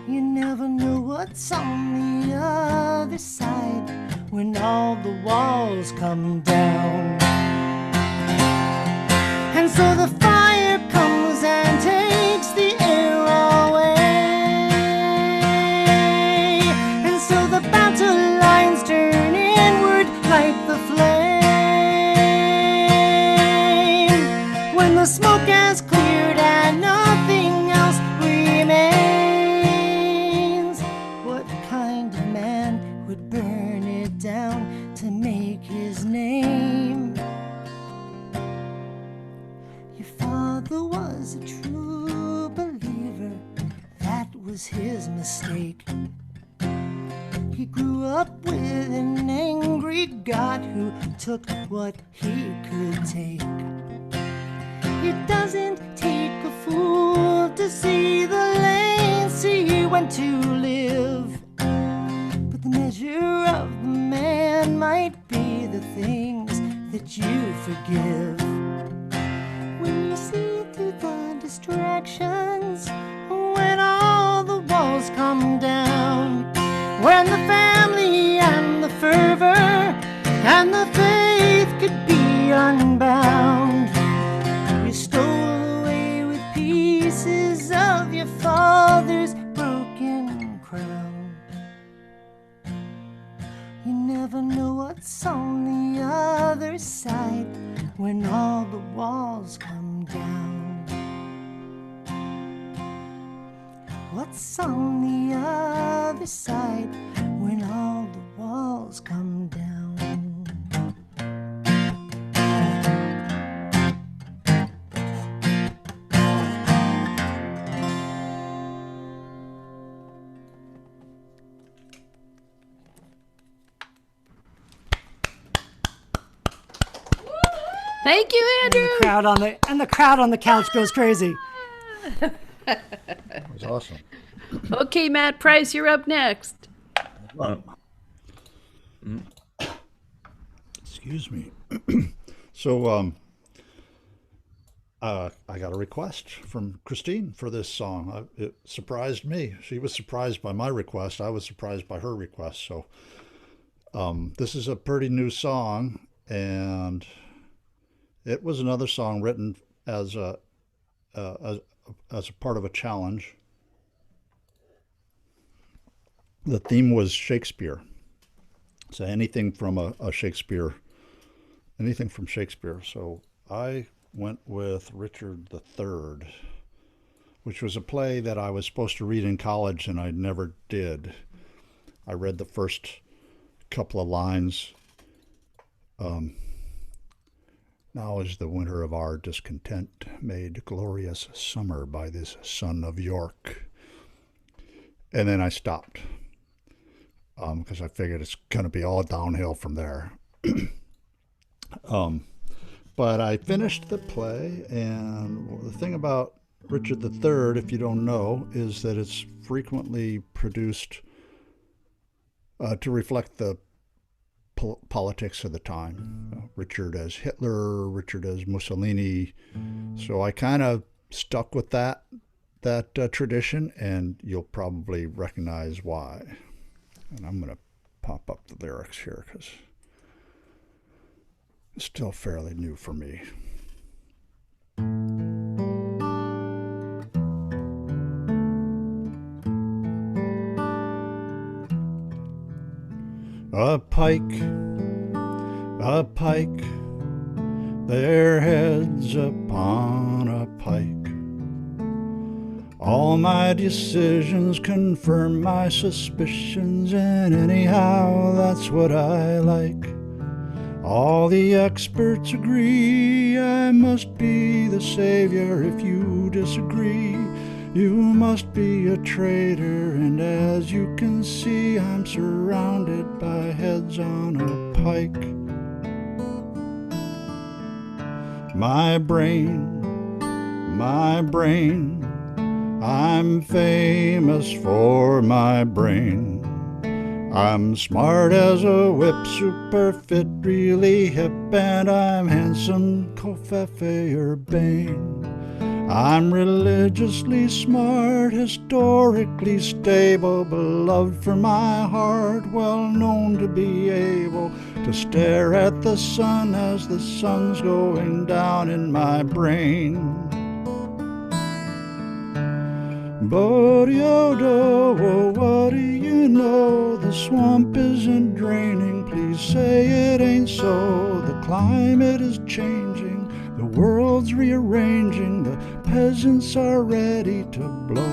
You never know what's on the other side when all the walls come down. And so the fire comes and takes the air away. And so the battle lines turn inward like the flame. When the smoke has cleared and nothing else remains, what kind of man would burn it down to make his name? Your father was a true believer, that was his mistake. He grew up with an angry God who took what he could take. It doesn't take a fool to see the lengths he went to live, but the measure of the man might be the things that you forgive. When you see through the distractions, when all the walls come down, when the family and the fervor and the faith could be unbound, you stole away with pieces of your father's broken crown. You never know what's on the other side when all the walls come down. What's on the other side when all the walls come down? Thank you, Andrew. And the crowd on the couch goes crazy. That was awesome. Okay, Matt Price, you're up next. Excuse me. So, I got a request from Christine for this song. It surprised me. She was surprised by my request. I was surprised by her request. So, this is a pretty new song, and it was another song written as a part of a challenge. The theme was Shakespeare. So anything from Shakespeare, anything from Shakespeare. So I went with Richard III, which was a play that I was supposed to read in college and I never did. I read the first couple of lines. Now is the winter of our discontent made glorious summer by this son of York. And then I stopped because I figured it's going to be all downhill from there. But I finished the play, and the thing about Richard III, if you don't know, is that it's frequently produced to reflect the politics of the time. Richard as Hitler, Richard as Mussolini. So I kind of stuck with that tradition, and you'll probably recognize why. And I'm going to pop up the lyrics here because it's still fairly new for me. A pike, their heads upon a pike. All my decisions confirm my suspicions, and anyhow, that's what I like. All the experts agree I must be the savior. If you disagree, You must be a traitor, and as you can see, I'm surrounded by heads on a pike. My brain, I'm famous for my brain. I'm smart as a whip, super fit, really hip, and I'm handsome, Covfefe Urbane. I'm religiously smart, historically stable, beloved for my heart, well known to be able to stare at the sun as the sun's going down in my brain. Bodiodo, oh, what do you know? The swamp isn't draining, please say it ain't so. The climate is changing, the world's rearranging, the peasants are ready to blow.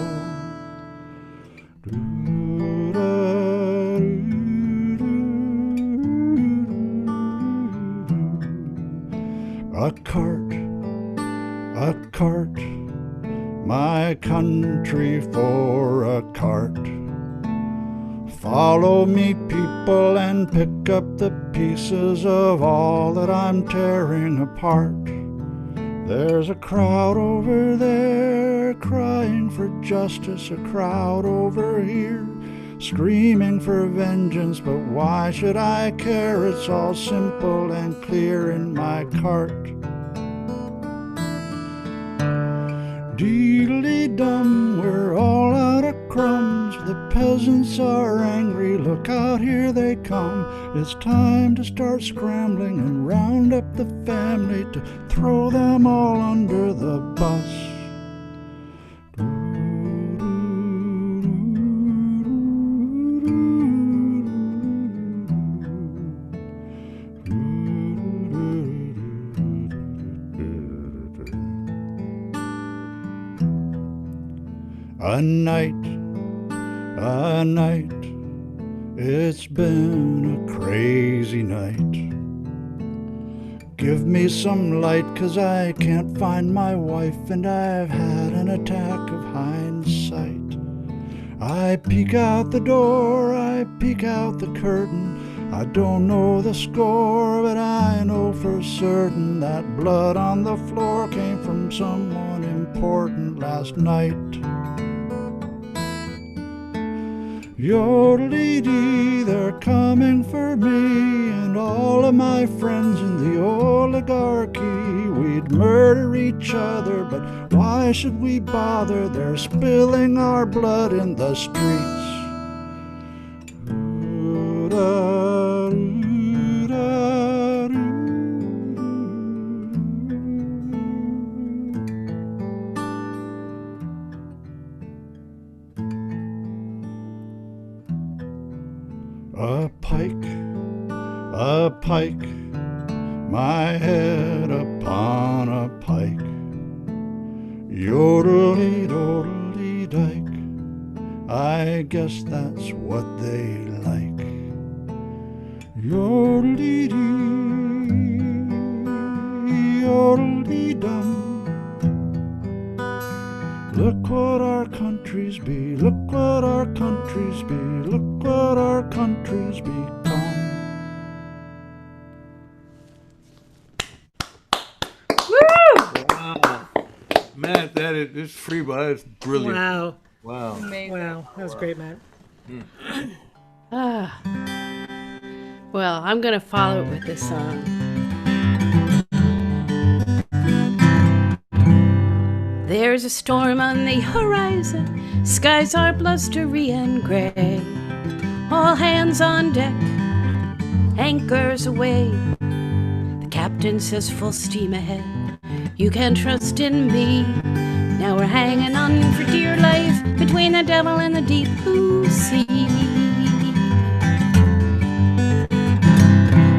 A cart, my country for a cart. Follow me, people, and pick up the pieces of all that I'm tearing apart. There's a crowd over there crying for justice, a crowd over here screaming for vengeance, but why should I care? It's all simple and clear in my cart. Deedly-dum, we're all out of crumbs. The peasants are angry, look out, here they come. It's time to start scrambling and round up the family to throw them all under the bus. A night, it's been a crazy night. Give me some light, 'cause I can't find my wife, and I've had an attack of hindsight. I peek out the door, I peek out the curtain. I don't know the score, but I know for certain that blood on the floor came from someone important last night. Yodelee-dee, they're coming for me and all of my friends in the oligarchy. We'd murder each other, but why should we bother? They're spilling our blood in the streets. A pike, my head upon a pike. Yodelee-dodelee-dike, I guess that's what they like. Yodelee-dee, yodelee-dum. Look what our countries be, look what our countries be, look what our countries become. Matt, that is it's free, but it's brilliant. Wow. Wow. Amazing. Wow. That was great, Matt. Well, I'm going to follow it with this song. There's a storm on the horizon, skies are blustery and gray. All hands on deck, anchors away. The captain says full steam ahead, you can trust in me. Now we're hanging on for dear life between the devil and the deep blue sea.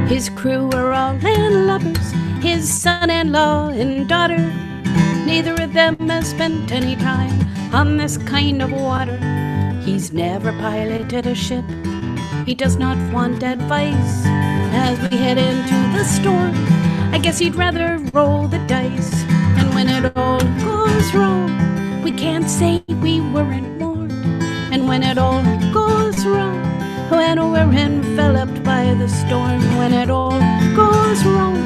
His crew are all landlubbers, his son-in-law and daughter. Neither of them has spent any time on this kind of water. He's never piloted a ship, he does not want advice. As we head into the storm, I guess he'd rather roll the dice. And when it all goes wrong, we can't save we weren't warned. And when it all goes wrong, when we're enveloped by the storm, when it all goes wrong,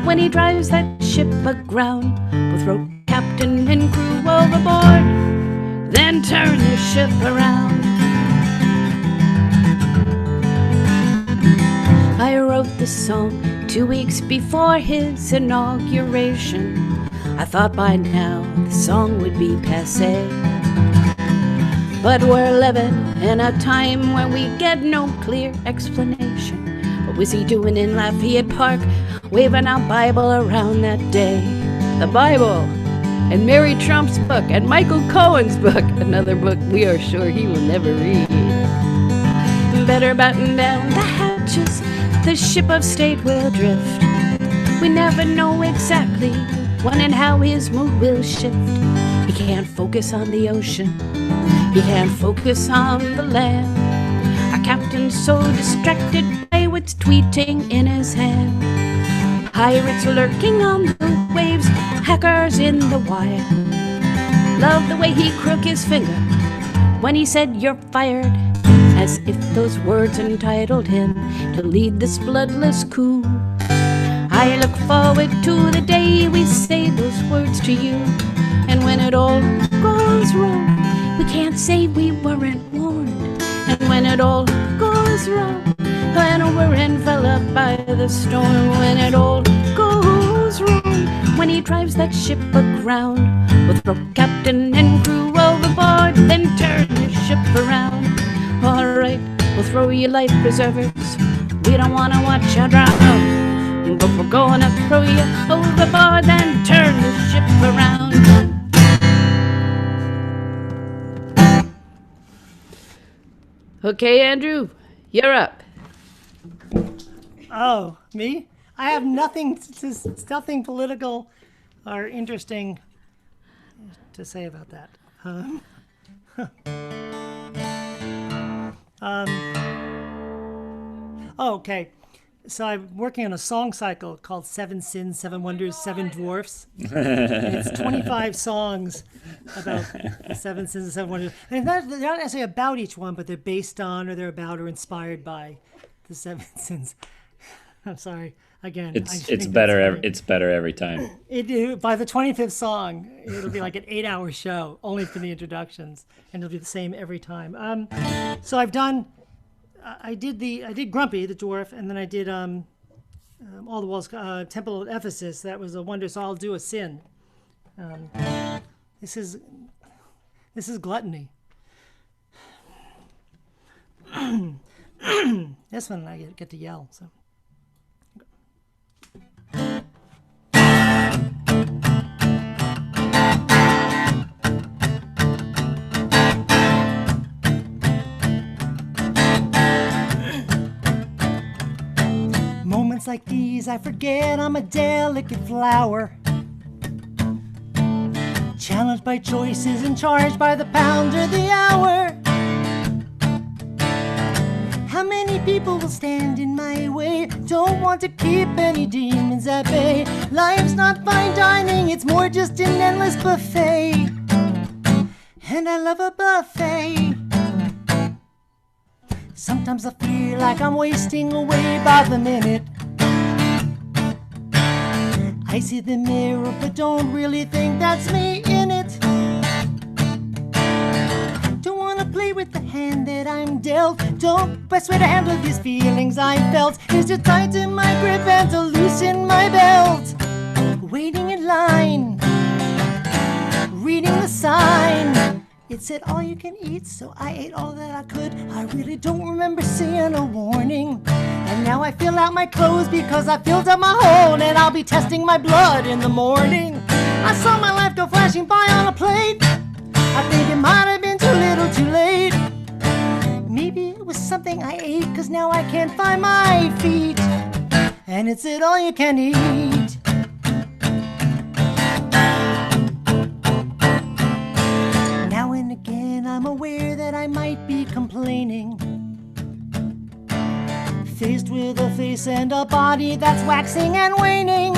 when he drives that ship aground, we'll throw captain and crew overboard, then turn the ship around. I wrote the song 2 weeks before his inauguration. I thought by now the song would be passé. But we're living in a time where we get no clear explanation. What was he doing in Lafayette Park, waving our Bible around that day? The Bible, and Mary Trump's book, and Michael Cohen's book, another book we are sure he will never read. Better batten down the hatches, the ship of state will drift. We never know exactly when and how his mood will shift. He can't focus on the ocean, he can't focus on the land. Our captain's so distracted by what's tweeting in his hand. Pirates lurking on the waves, hackers in the wire. Love the way he crooked his finger when he said you're fired, as if those words entitled him to lead this bloodless coup. I look forward to the day we say those words to you. And when it all goes wrong, we can't say we weren't warned. And when it all goes wrong, when we're enveloped by the storm, when it all goes wrong, when he drives that ship aground, we'll throw captain and crew overboard, then turn the ship around. All right, we'll throw you life preservers, we don't want to watch you drown, but we're gonna throw you overboard, then turn the ship around. Okay, Andrew, you're up. Oh, me? I have nothing political or interesting to say about that. Okay. So I'm working on a song cycle called Seven Sins, Seven Wonders, Seven Dwarfs. It's 25 songs about the Seven Sins and Seven Wonders. And they're not necessarily about each one, but they're based on or they're about or inspired by the Seven Sins. I'm sorry. Again, it's better. It's better every time. By the 25th song, it'll be like an 8-hour show, only for the introductions, and it'll be the same every time. So I did Grumpy the Dwarf, and then I did All the Walls, Temple of Ephesus. That was a wonder. So I'll do a sin. This is gluttony. This one I get to yell. So. Moments like these, I forget I'm a delicate flower, challenged by choices and charged by the pound or the hour. How many people will stand in my way? Don't want to keep any demons at bay. Life's not fine dining, it's more just an endless buffet. And I love a buffet. Sometimes I feel like I'm wasting away by the minute. I see the mirror but don't really think that's me in it. Don't wanna play with the hand that I'm dealt. Best way to handle these feelings I felt is to tighten my grip and to loosen my belt. Waiting in line, reading the sign. It said all you can eat, so I ate all that I could. I really don't remember seeing a warning. And now I fill out my clothes because I filled up my hole, and I'll be testing my blood in the morning. I saw my life go flashing by on a plate. I think it might have been too little too late. Maybe it was something I ate, cause now I can't find my feet. And it said all you can eat. Now and again I'm aware that I might be complaining, faced with a face and a body that's waxing and waning.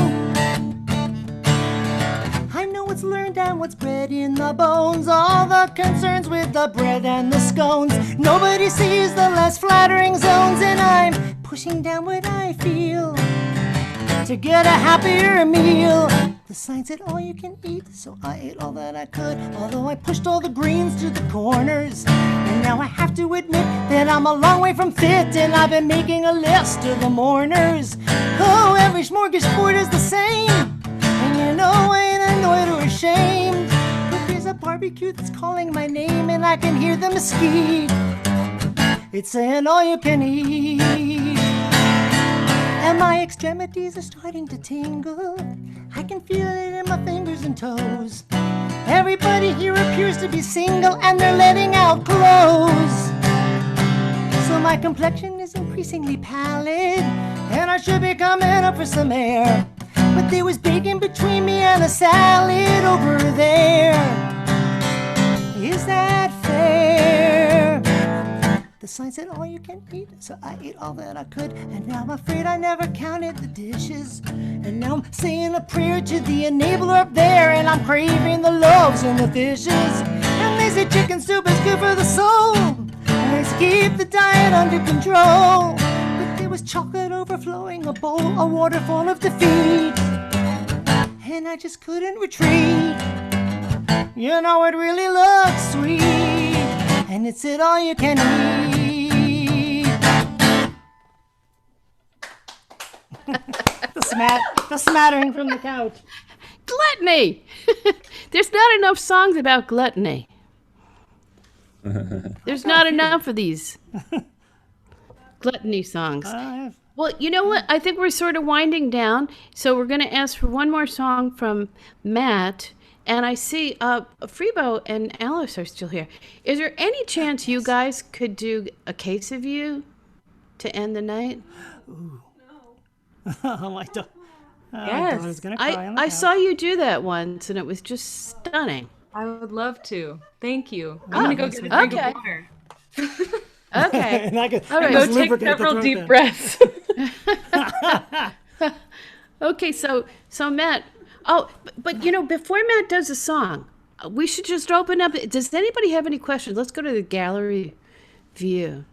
I know it's learned and and what's bred in the bones, all the concerns with the bread and the scones. Nobody sees the less flattering zones, and I'm pushing down what I feel to get a happier meal. The sign said all you can eat, so I ate all that I could, although I pushed all the greens to the corners. And now I have to admit that I'm a long way from fit, and I've been making a list of the mourners. Oh, every smorgasbord is the same, and you know I ain't annoyed or ashamed. But there's a barbecue that's calling my name, and I can hear the mesquite. It's saying all you can eat. And my extremities are starting to tingle. I can feel it in my fingers and toes. Everybody here appears to be single, and they're letting out clothes. So my complexion is increasingly pallid, and I should be coming up for some air. But there was bacon between me and a salad over there. Is that fair? The sign said all you can eat, so I ate all that I could. And now I'm afraid I never counted the dishes. And now I'm saying a prayer to the enabler up there, and I'm craving the loaves and the fishes. And they say chicken soup is good for the soul, and they say keep the diet under control. But there was chocolate overflowing a bowl, a waterfall of defeat, and I just couldn't retreat. You know it really looks sweet, and it said all you can eat. the smattering from the couch. Gluttony! There's not enough songs about gluttony. There's not enough of these gluttony songs. Well, you know what? I think we're sort of winding down, so we're going to ask for one more song from Matt. And I see Freebo and Alice are still here. Is there any chance you guys could do A Case of You to end the night? Ooh. Oh, my daughter. Yes. Daughter's gonna cry on the I couch. saw you do that once, and it was just stunning. I would love to. Thank you. Oh, I'm gonna go get a drink okay. of water. Okay. And I could, All right. Go just take lubricate the several throat deep then. breaths. Okay, so Matt. Oh, but you know, before Matt does a song, we should just open up. Does anybody have any questions? Let's go to the gallery view,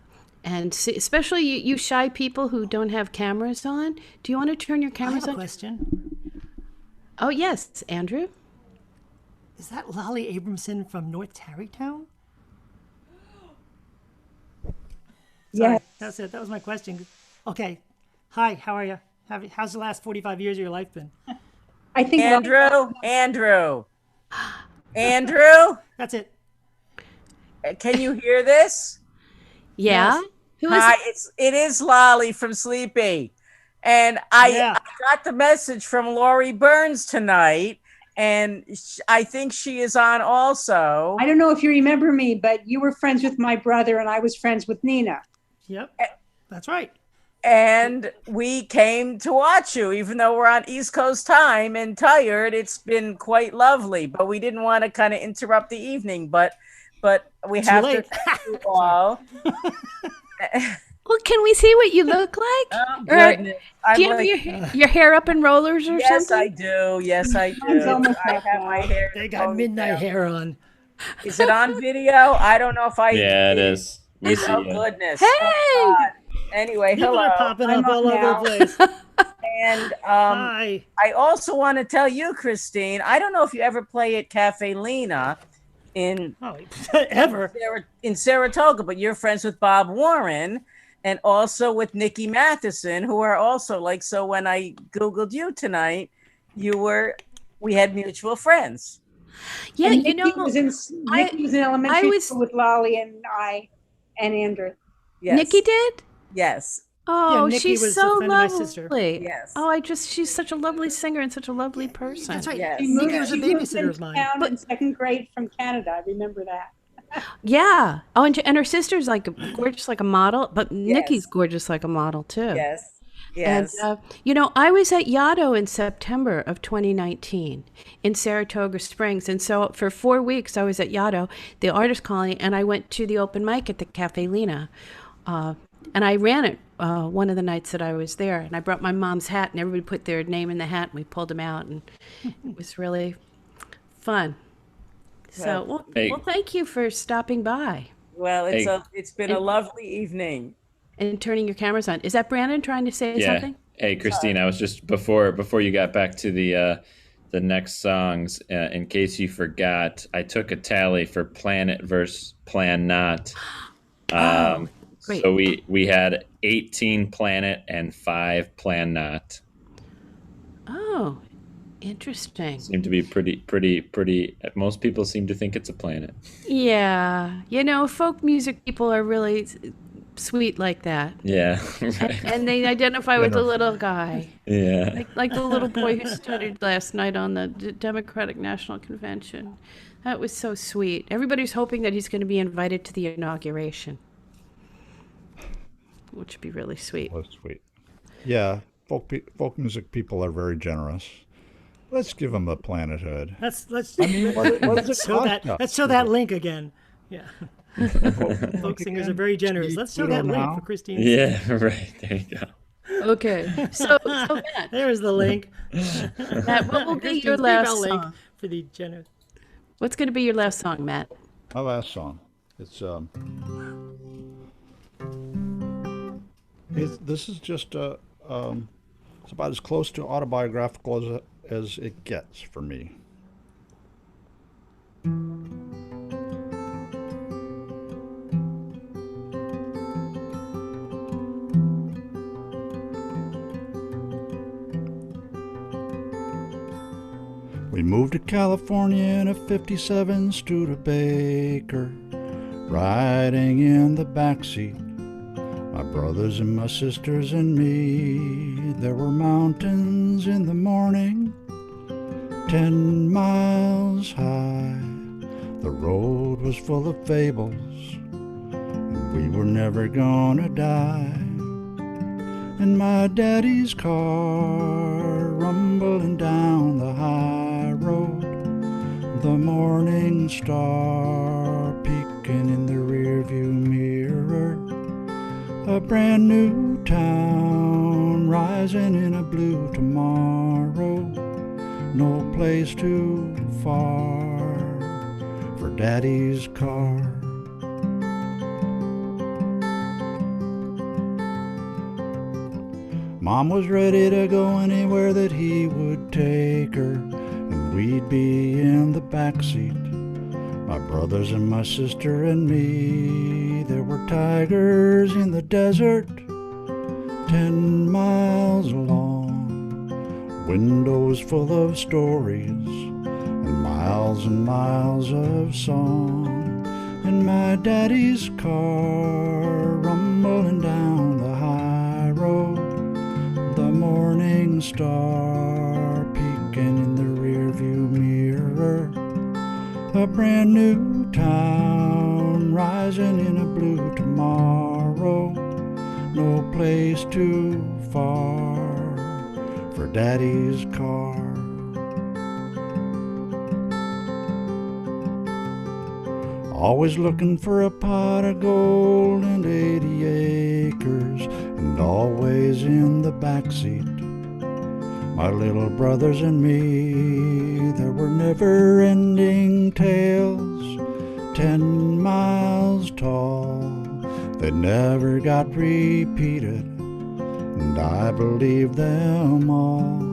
and see, especially you shy people who don't have cameras on. Do you want to turn your I cameras have a on? question. Oh yes, Andrew. Is that Lolly Abramson from North Tarrytown? Yes. That's it. That was my question. Okay. Hi, how are you? How's the last 45 years of your life been? I think Andrew. That's it. Can you hear this? Yeah. Yes. Who is? Hi, it is Lolly from Sleepy. And I got the message from Lori Burns tonight, and I think she is on also. I don't know if you remember me, but you were friends with my brother and I was friends with Nina. Yep. That's right. And we came to watch you, even though we're on East Coast time and tired. It's been quite lovely, but we didn't want to kind of interrupt the evening. But we Too have late. to thank you all. Well, can we see what you look like? Oh, Or goodness. do you have your hair up in rollers or Yes, something? I do. Yes, I Mine's do. almost I like have that. my hair. They got midnight hair on. Is it on video? I don't know if I. Yeah, it is. We see Oh you. goodness. Hey! Oh, God. Anyway, People hello. are popping I'm up all up over now. the place. And Hi. I also want to tell you, Christine, I don't know if you ever play at Cafe Lena in Oh, ever. in Saratoga, but you're friends with Bob Warren and also with Nikki Matheson, who are also like, so when I Googled you tonight, we had mutual friends. Yeah, And you Nikki know, was in elementary was- school with Lolly and I and Andrew. Yes. Nikki did? Yes. Oh, Nikki she's was so a friend of my lovely. sister. Yes. Oh, she's such a lovely singer and such a lovely person. That's right. Yes. Nikki was a She moved babysitter into of mine. town in second grade from Canada. I remember that. Yeah. Oh, and her sister's like gorgeous like a model, but Nikki's gorgeous like a model too. Yes. Yes. And, you know, I was at Yaddo in September of 2019 in Saratoga Springs. And so for 4 weeks, I was at Yaddo, the artist colony, and I went to the open mic at the Cafe Lena. And I ran it one of the nights that I was there. And I brought my mom's hat, and everybody put their name in the hat, and we pulled them out. And it was really fun. So, well, Hey. well, thank you for stopping by Well, it's Hey. it's been a lovely evening. and turning your cameras on. Is that Brandon trying to say Yeah. something? Hey, Christine, I was just before you got back to the next songs. In case you forgot, I took a tally for Planet versus Plan Not. Great. So we had 18 Planet and 5 Plan Not. Oh, interesting. Seem to be pretty. Most people seem to think it's a planet. Yeah, folk music people are really sweet like that. Yeah, right. And they identify with the little guy. Yeah. Like the little boy who studied last night on the Democratic National Convention. That was so sweet. Everybody's hoping that he's going to be invited to the inauguration, which would be really sweet. That's sweet. Yeah, folk music people are very generous. Let's give them a planethood. Let's I mean, what does it show cost that. us? Let's show that link again. Yeah. Folk singers are very generous. Let's show that link for Christine. Yeah, right. There you go. Okay, so Matt, There's the link. Matt, what will be Christine's your last PayPal link song? for the generous? What's going to be your last song, Matt? My last song. This is just it's about as close to autobiographical as it gets for me. We moved to California in a 57 Studebaker, riding in the backseat, my brothers and my sisters and me. There were mountains in the morning, 10 miles high. The road was full of fables, and we were never gonna die. And my daddy's car rumbling down the high road, the morning star peeking in the rearview mirror, a brand new town rising in a blue tomorrow, no place too far for daddy's car. Mom was ready to go anywhere that he would take her, and we'd be in the backseat, my brothers and my sister and me. There were tigers in the desert, 10 miles long, windows full of stories, and miles of song. And my daddy's car rumbling down the high road, the morning star peeking in the rearview mirror, a brand new town rising in a blue tomorrow, no place too far for daddy's car. Always looking for a pot of gold and 80 acres, and always in the backseat, my little brothers and me. There were never-ending tales, 10 miles tall, that never got repeated, and I believed them all.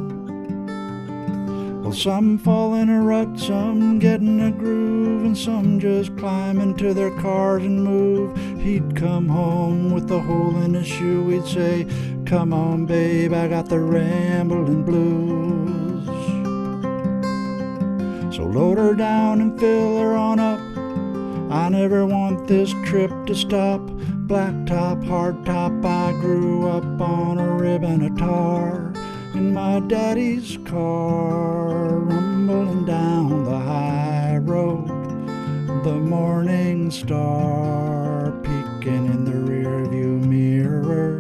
Well, some fall in a rut, some get in a groove, and some just climb into their cars and move. He'd come home with a hole in his shoe, he'd say, "Come on, babe, I got the rambling blues." So load her down and fill her on up, I never want this trip to stop. Blacktop, hardtop, I grew up on a rib and a tar, in my daddy's car, rumbling down the high road, the morning star peeking in the rearview mirror,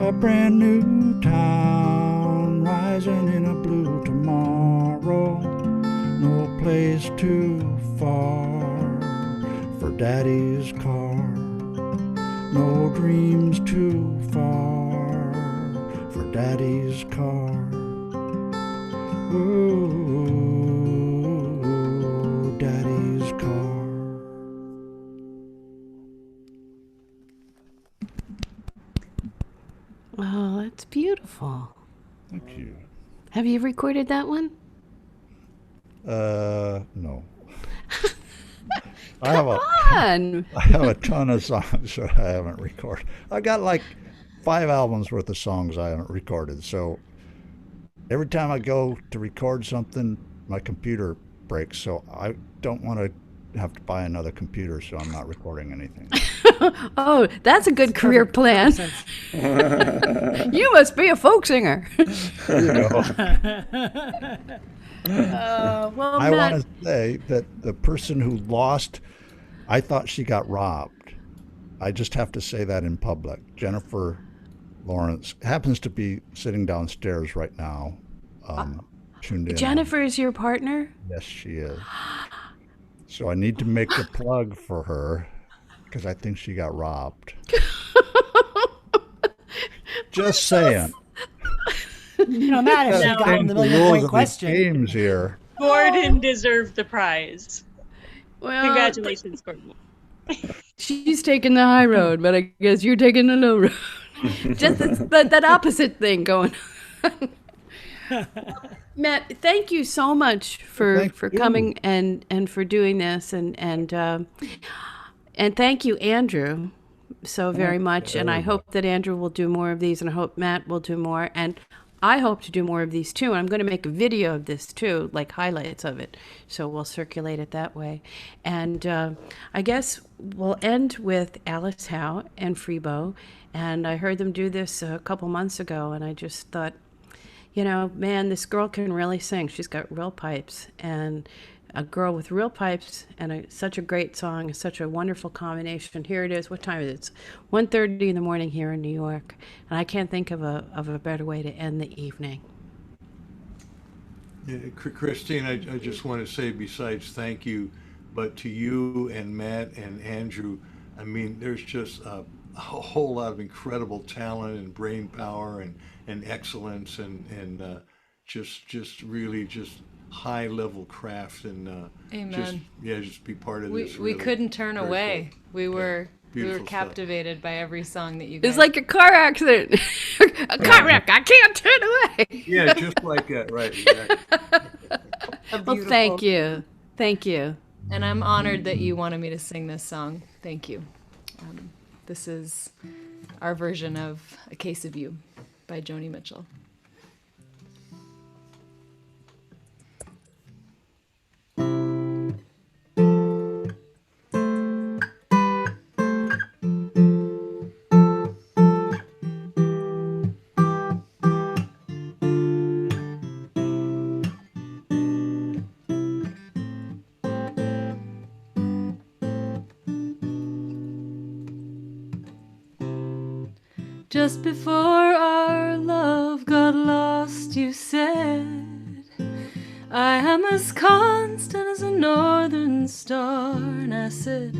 a brand new town rising in a blue tomorrow, no place too far for daddy's car, no dreams too far for daddy's car. Ooh, daddy beautiful. Thank you. Have you recorded that one? No. Come on. I have a ton of songs that I haven't recorded. I got like 5 albums worth of songs I haven't recorded. So every time I go to record something, my computer breaks. So I don't want to have to buy another computer, so I'm not recording anything. Oh, that's a good career plan. You must be a folk singer. Well, I Matt, want to say that the person who lost, I thought she got robbed. I just have to say that in public. Jennifer Lawrence happens to be sitting downstairs right now, tuned in. Jennifer is your partner? Yes, she is. So I need to make a plug for her because I think she got robbed. Just saying. Matt, if she got him the million-point question. Games here. Gordon deserved the prize. Well, Congratulations, Gordon. She's taking the high road, but I guess you're taking the low road. Just that opposite thing going on. Matt, thank you so much for coming and for doing this, and thank you, Andrew, so very much. And I hope that Andrew will do more of these, and I hope Matt will do more, and I hope to do more of these too. And I'm going to make a video of this too, like highlights of it, so we'll circulate it that way. And I guess we'll end with Alice Howe and Freebo. And I heard them do this a couple months ago, and I just thought, man, this girl can really sing. She's got real pipes, and a girl with real pipes and such a great song, such a wonderful combination. Here it is. What time is it? It's 1:30 in the morning here in New York, and I can't think of a better way to end the evening. Yeah, Christine, I just want to say, besides thank you, but to you and Matt and Andrew, I mean, there's just a whole lot of incredible talent and brain power and excellence and just really just high level craft and Amen. just be part of We this. we really couldn't turn very away. cool. We were Beautiful captivated by every song that you guys. It's like a car accident. A car wreck. I can't turn away. Yeah, just like that, right? Exactly. Well, thank you. Thank you. And I'm honored that you wanted me to sing this song. Thank you. This is our version of A Case of You by Joni Mitchell. Just before our love got lost, you said, I am as constant as a northern star. And I said,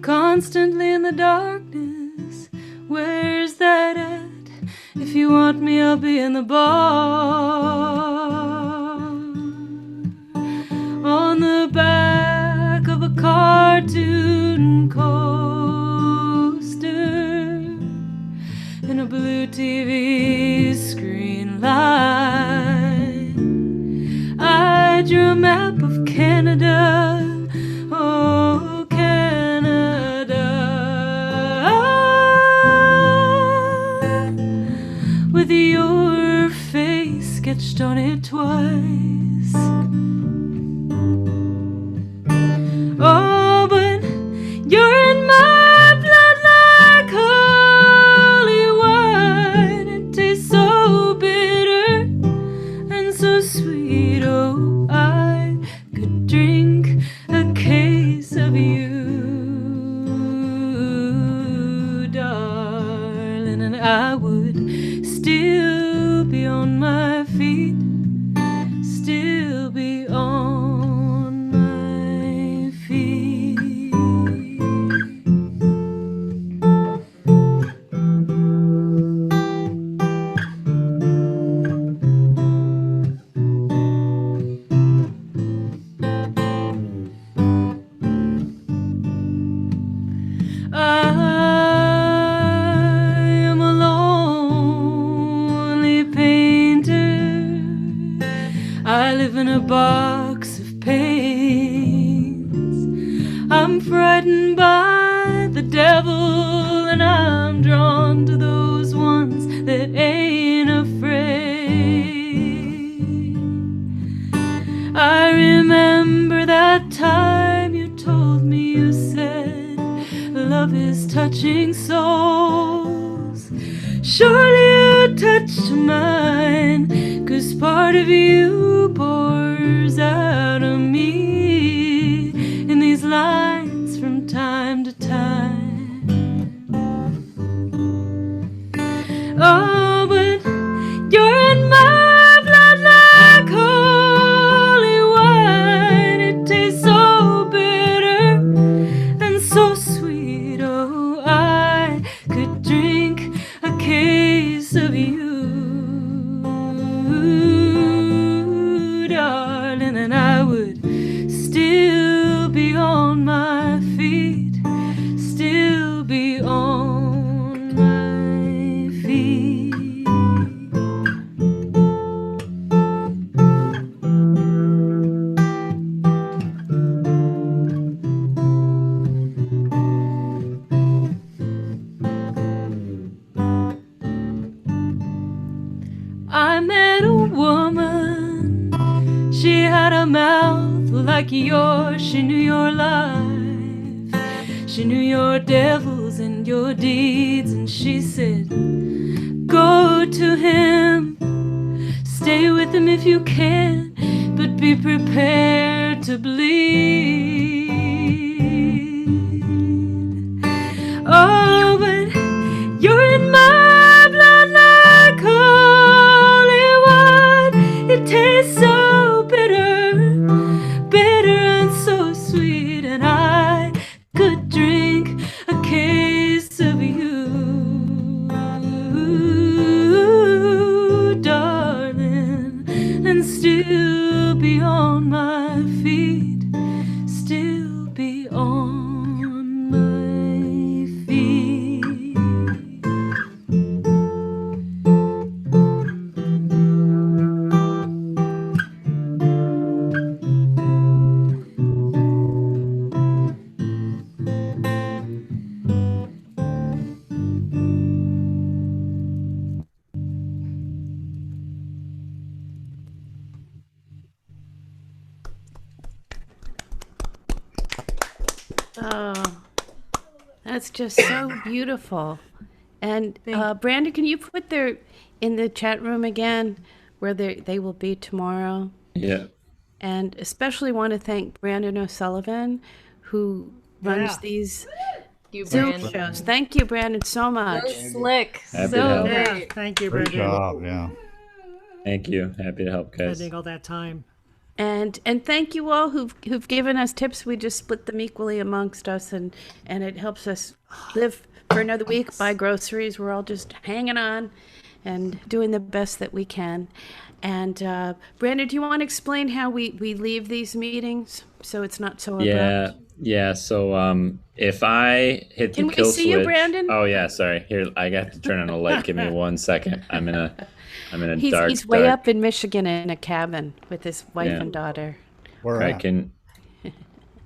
constantly in the darkness, where's that at? If you want me, I'll be in the bar. On the back of a cartoon coaster, in a blue TV screen light, I drew a map of Canada, oh Canada, with your face sketched on it twice. Oh, but you're in my blood like holy wine. It tastes so bitter and so sweet. Oh, I could drink a case of you, darling, and I would still be on my feet, a box of pains. I'm frightened by the devil, and I'm drawn to those ones that ain't afraid. I remember that time you told me, you said, love is touching souls. Surely you touched mine, 'cause part of you pours out of me in these lines from time to time. Oh, but you're in my blood like holy wine. It tastes so bitter and so sweet. Oh, I could drink a case of you, darling, and I would still be on my feet, still be on my feet. I met a woman, she had a mouth like yours. She knew your life, she knew your devils and your deeds, and she said, go to him, stay with him if you can, but be prepared to bleed. Oh, but you're in my blood like holy wine. It tastes so bitter, bitter and so sweet, and I could drink a case of you, darling, and still be on my feet, still be on my feet. Oh, that's just so beautiful. And Brandon, can you put their in the chat room again where they will be tomorrow? Yeah. And especially want to thank Brandon O'Sullivan, who runs these Zoom shows. Thank you, Brandon, so much. So slick. Happy to So help. great. Thank you, Great Brandon. job, yeah. Thank you. Happy to help, guys. Spending all that time. And thank you all who've given us tips. We just split them equally amongst us, and it helps us live for another week, buy groceries. We're all just hanging on and doing the best that we can. And Brandon, do you want to explain how we leave these meetings so it's not so abrupt? Yeah. So if I hit the Can we kill see you, switch, Brandon? oh yeah, sorry. Here, I got to turn on a light. Give me 1 second. I'm in a dark. He's way up in Michigan in a cabin with his wife and daughter. Where I at? can.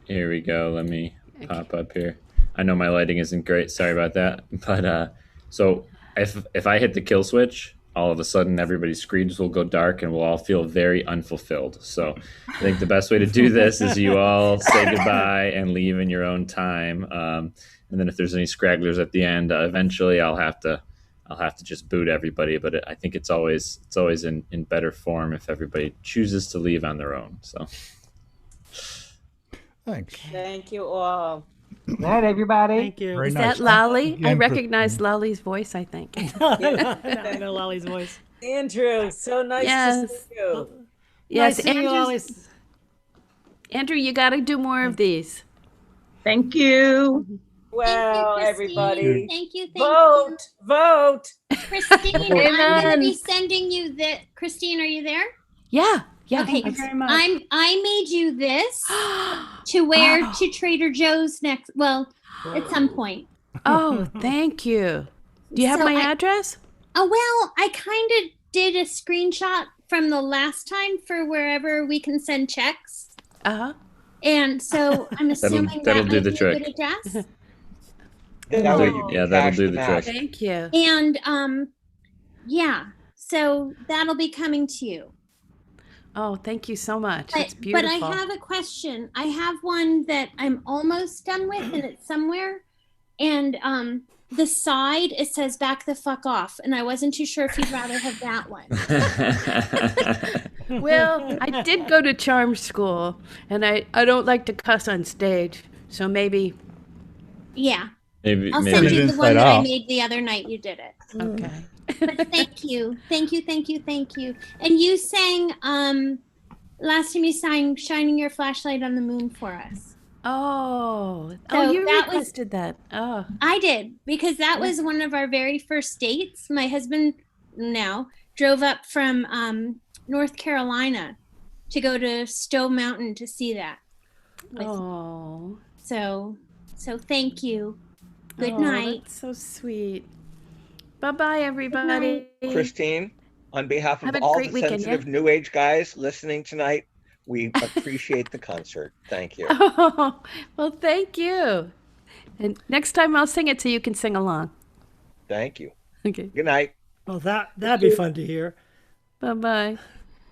Here we go. Let me pop up here. I know my lighting isn't great. Sorry about that. But so if I hit the kill switch, all of a sudden everybody's screens will go dark and we'll all feel very unfulfilled. So I think the best way to do this is you all say goodbye and leave in your own time. And then if there's any scragglers at the end, eventually I'll have to just boot everybody. But I think it's always in better form if everybody chooses to leave on their own. So thanks. Thank you all. Good night, everybody. Thank you. Very Is nice. that Lolly? I Again, recognize Lolly's voice, I think. I know Lolly's voice. Andrew, so nice to see you. Yes, Nice seeing you, Lolly. Andrew, you got to do more of these. Thank you. Well, Christine. everybody, Thank you. vote. Christine, I'm going to Amen. be sending you the. Christine, are you there? Yeah. Thank you very much. I made you this to wear to Trader Joe's next. Well, at some point. Oh, thank you. Do you have So my address? Oh well, I kind of did a screenshot from the last time for wherever we can send checks. Uh-huh. And so I'm assuming that'll that do might the be trick. a good address. That way you can Yeah, that'll cash do them the out. trick. Thank you. And yeah, so that'll be coming to you. Oh, thank you so much. It's But beautiful. I have a question. I have one that I'm almost done with, and it's somewhere. And the side, it says "back the fuck off," and I wasn't too sure if you'd rather have that one. Well, I did go to charm school, and I don't like to cuss on stage, so maybe. Yeah. Maybe I'll send you the one Inside that I Out. made the other night you did it. Okay. But thank you. Thank you, thank you, thank you. And you sang last time you sang "Shining Your Flashlight on the Moon" for us. Oh, So you that was- requested that. Oh, I did, because that Yeah. was one of our very first dates. My husband now drove up from North Carolina to go to Stowe Mountain to see that. oh, So thank you. Good oh, night. That's so sweet. Bye-bye, everybody. Christine, on behalf Have of a all great the weekend, sensitive New Age guys listening tonight, we appreciate the concert. Thank you. Oh, well, thank you. And next time I'll sing it so you can sing along. Thank you. Okay. Good night. Well, that'd be fun to hear. Bye-bye.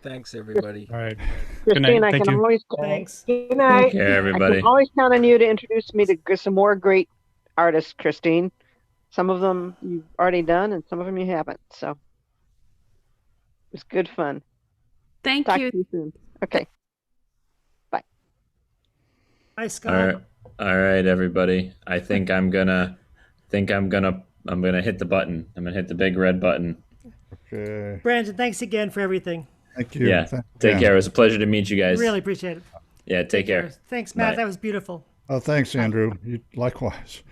Thanks, everybody. All right. Christine, I can always Thanks. Good night. Take care, everybody. I can always count on you to introduce me to some more great artists, Christine. Some of them you've already done, and some of them you haven't. So it was good fun. Thank Talk you. to you soon. Okay. Bye. Hi, Scott. All right, everybody. I think I'm gonna hit the button. I'm gonna hit the big red button. Okay. Brandon, thanks again for everything. Thank you. Yeah. Take care. It was a pleasure to meet you guys. Really appreciate it. Yeah. Take care. Thanks, Matt. Bye. That was beautiful. Oh, thanks, Andrew. You likewise.